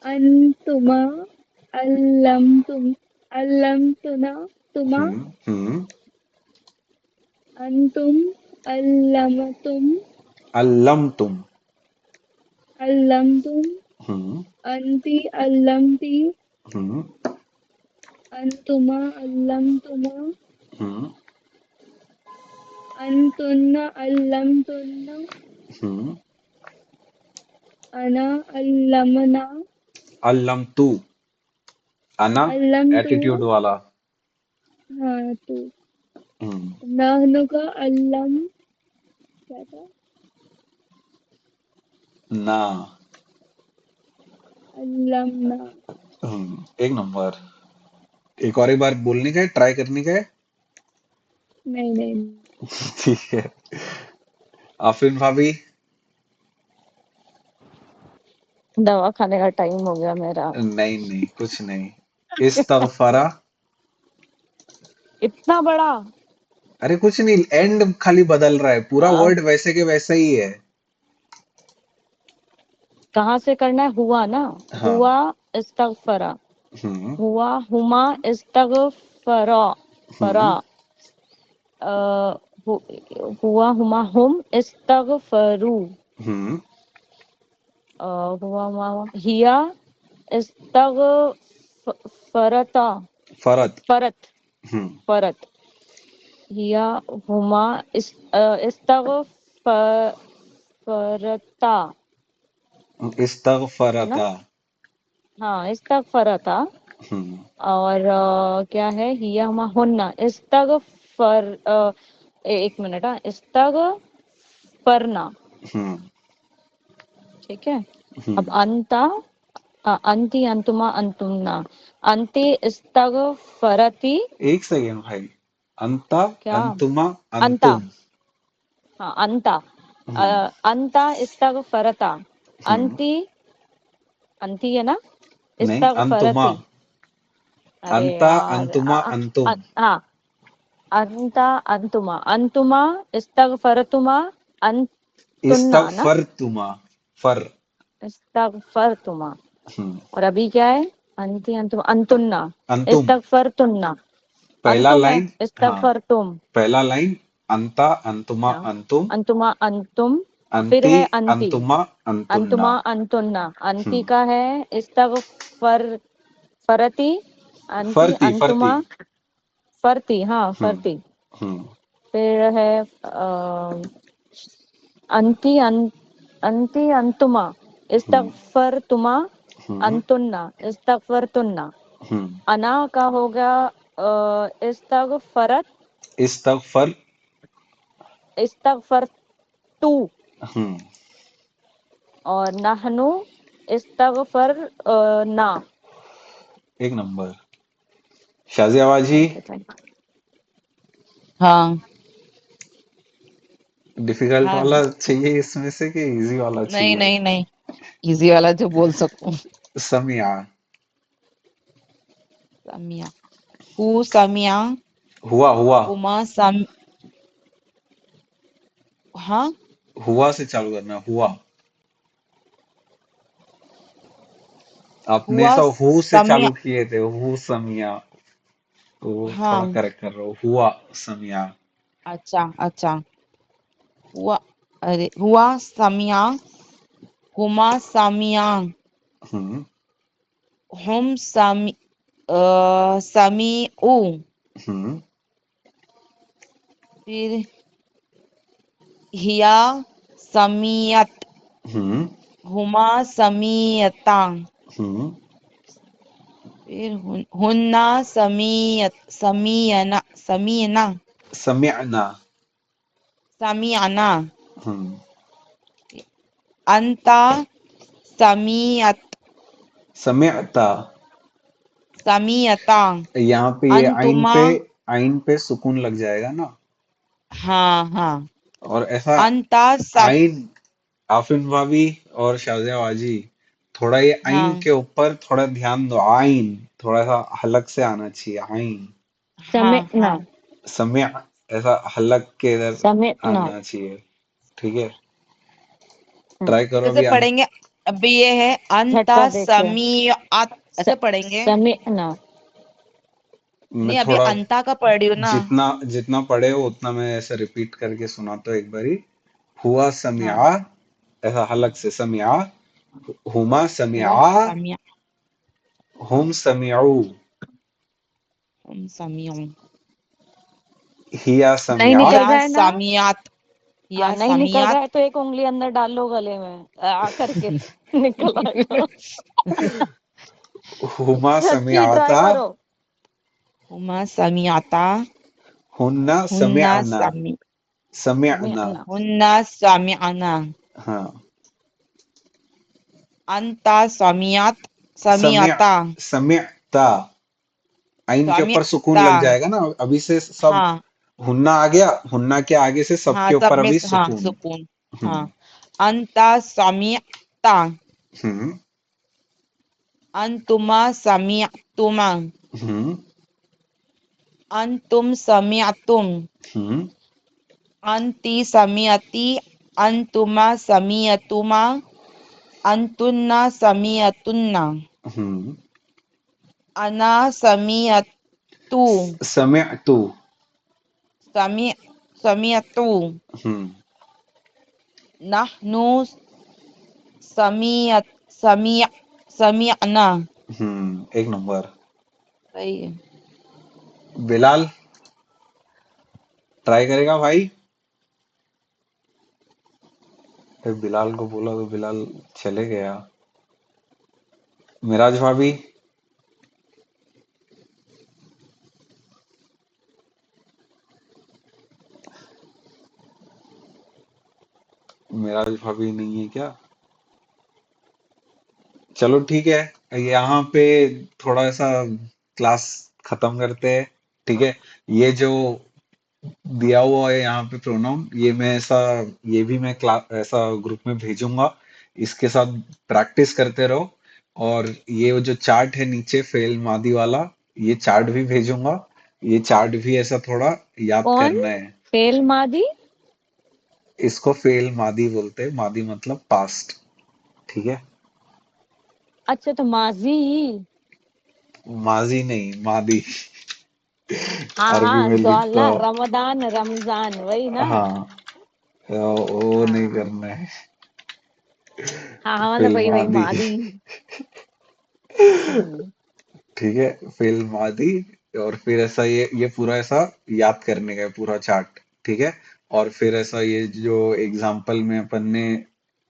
अंतुमा अल्लमतुम अल्लमतुना तुमा। हम्म अंतुम अल्लमतुम अल्लम तुम। अल्लमतुम। हम्म अंती अल्लमती। हम्म अंतुमा अल्लमतुमा। हम्म अंतुन्ना अल्लमतुन्ना। हम्म अना अल्लमना। अल्लम तू, अना अल्लमतु। एटीट्यूड वाला। हाँ तू। हम्म नहनु का अल्लम क्या था? ना। अल्लमना। एक नंबर। एक और एक बार बोलने का है, ट्राई करने का है। नहीं नहीं। ठीक है, आफरीन भाभी। दवा खाने का टाइम हो गया मेरा। नहीं नहीं, कुछ नहीं। इस्तगफरा। इतना बड़ा? अरे कुछ नहीं, एंड खाली बदल रहा है, पूरा आ, वर्ड वैसे के वैसा ही है। कहाँ से करना है? हुआ ना? हाँ। हुआ इस्तगफरा। हम्म हुआ हुमा इस्तगफरा। फरा। हम्म अ, हुआ हुमा हुम इस्तगफरू। हम्म अ, हुआ हुआ हिया इस्तगफरता। फरत। फरत। हम्म फरत। हिया हुमा इस्तगफरता। है ना? इस्तगफरता। हाँ इस्तगफरता। हम्म और क्या है? हिया हुमा हुन्ना इस्तगफर एक मिनट। हाँ इस्तगफरना। हम्म ठीक है। अब हम्म अंता अंति अंतुमा अंतुमना अंति इस्तगफरति। एक सेकेंड भाई, अंता क्या? अंतुमा अंता, अंतुम। हाँ अंता, हम्म अंता इस्तगफरता, हम्म अंति, अंति है ना, नहीं, अंतुमा। इस्तगफरति। अरे अंता यार, अंतुमा अंतुम। हाँ, अंता अंतुमा अंतुमा इस्तगफरतुमा अंतुन्ना ना, इस्तगफरतुमा। फर। इस्तगफरतुमा। हम्म और अभी क्या है? अंति अंतुम अंतुन्ना, अंतुम। इस्तगफरतुन्ना। पहला अंतुम है, लाइन। हाँ, इस्तगफरतुम। पहला लाइन अंता अंतुमा क्या? अंतुम। अंतुमा अंतुम, फिर अंति है अंति, अंतुमा अंतुन्ना। अंतुमा अंतुन्ना, अंति हम्म का है इस्तगफर फरती, अंति फरती फरती। अंतुमा फरती, हाँ हम्म फरती। हम्म फिर है अंति अंति अंतुमा हम्म इस्तगफरतुमा हम्म अंतुन्ना, इस्तगफरतुन्ना। हम्म अना का हो गया इस्तगफरत, इस्तगफर। इस्तगफरतु। हम्म और नहनु इस्तगफर ना। एक नंबर। शाजिया बाजी, थैंक यू, थैंक यू। हाँ डिफिकल्ट हाँ। वाला चाहिए इसमें से कि इजी वाला नहीं चाहिए? नहीं नहीं, इजी वाला जो बोल सकूं। समिया। समिया, हु समिया, हुआ हुआ। हुमा सम, हाँ, हुआ से चालू करना, हुआ। आपने हुआ सब हु से समिया। चालू किए थे, हु समिया। तो थोड़ा हाँ, करेक्ट कर रहा हूँ, हुआ समिया। अच्छा अच्छा। हुआ, अरे हुआ समिया, हुमा समिया, हम्म हम समी, समीउ, हम्म फिर हिया समियत, हम्म हुमा समियता, हम्म फिर हुन्ना समियत, समियना, समियना, समिअना। समियना, हम्म अंता समियत, समिअता। समियता, यहाँ पे ये अंतुमा, आइन पे सुकून लग जाएगा ना। हाँ हाँ, और ऐसा अंता सम, आइन, आफिन भाभी और शाजिया बाजी, थोड़ा ये आइन हाँ के ऊपर थोड़ा ध्यान दो। आइन थोड़ा सा हलक से आना चाहिए, आइन। हाँ समेटना, हाँ। समय ऐसा हलक के इधर समेटना। आना चाहिए। ठीक है, ट्राई करो कैसे अभी पढ़ेंगे? अभी ये है अंता झटपट देखिए, समीअत, ऐसे पढ़ेंगे। समेटना। मैं नहीं, अभी थोड़ा अंता का पढ़ रही हूँ ना। जितना जितना पढ़े हो उतना मैं ऐसे रिपीट करके सुनाता हूँ एक बारी। हुआ हाँ, समिया, ऐसा हलक से समिया। हुमा हुआ समिया। समिया, हुम समियाऊ। हम समियों, हिया नहीं समिया। निकल या रहा है ना? समियात, हाँ, या नहीं निकल रहा समियात। है तो एक उंगली अंदर डाल लो गले में, करके निकल आएगा। हुमा सच्ची ट्राई समियाता। करो। हुमा समियाता, हुन्ना हुन्ना समिअना। समी, समिअना। समेटना। हुन्ना समियाना, हाँ, अंता समियात, समिया समियाता, समिअता। आइन के ऊपर सुकून समियाता, लग जाएगा ना अभी से सब। हाँ हुन्ना आ गया, हुन्ना के आगे से हाँ, सबके सब ऊपर में अभी हाँ सुकून। सुकून। हम्म हाँ, अंता समियाता, हम्म अंतुमा समियातुमा, हम्म अंतुम समियातुम, हम्म अंती समियती, अंतुमा समियतुमा, अंतुन्ना समियतुन्ना, हम्म अना समियतु, समिअतु। समि, समियतु, हम्म नहनु समियत, समिय, समियना। एक नंबर। सही है। बिलाल, ट्राई करेगा भाई? फिर बिलाल को बोला तो बिलाल चले गया। मिराज भाभी। मिराज भाभी नहीं है क्या? चलो ठीक है, यहाँ पे थोड़ा सा क्लास खत्म करते हैं। ठीक है, ये जो दिया हुआ है यहाँ पे प्रोनाउन, ये मैं ऐसा, ये भी मैं क्लास ऐसा ग्रुप में भेजूंगा। इसके साथ प्रैक्टिस करते रहो। और ये जो चार्ट है नीचे फेल मादी वाला, ये चार्ट भी भेजूंगा। ये चार्ट भी ऐसा थोड़ा याद कौन? करना है। फेल मादी? इसको फेल मादी बोलते हैं, मादी मतलब पास्ट। ठीक है, अच्छा, तो माजी। माजी नहीं, मादी। हाँ अरबी हाँ, में लिखता दौलना, हो। रमदान, रमजान, वही ना? हाँ, वो नहीं हाँ करना है। हाँ हाँ, मतलब फेल वही वही मादी। मादी। हम्म। ठीक है, फेल मादी। और फिर ऐसा ये पूरा ऐसा याद करने का है, पूरा चार्ट। ठीक है, और फिर ऐसा ये जो एग्जाम्पल में अपन ने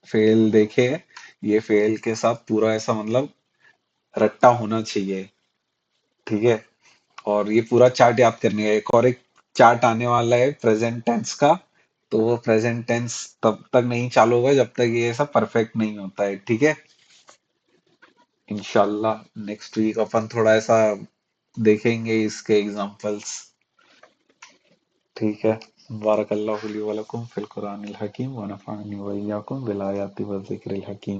फेल देखे हैं, ये फेल के साथ पूरा ऐसा मतलब रट्टा होना चाहिए। ठीक है, और ये पूरा चार्ट याद करने का। एक चार्ट आने वाला है प्रेजेंट टेंस का। तो वो प्रेजेंट टेंस तब तक नहीं चालू होगा जब तक ये सब परफेक्ट नहीं होता है। ठीक है, इंशाल्लाह नेक्स्ट वीक अपन थोड़ा ऐसा देखेंगे इसके एग्जांपल्स। ठीक है, बारकल्लाहु ली व लकुम फिल कुरानिल हकीम व नफ़अनी व इय्याकुम बिल आयाति व ज़िक्रिल हकीम।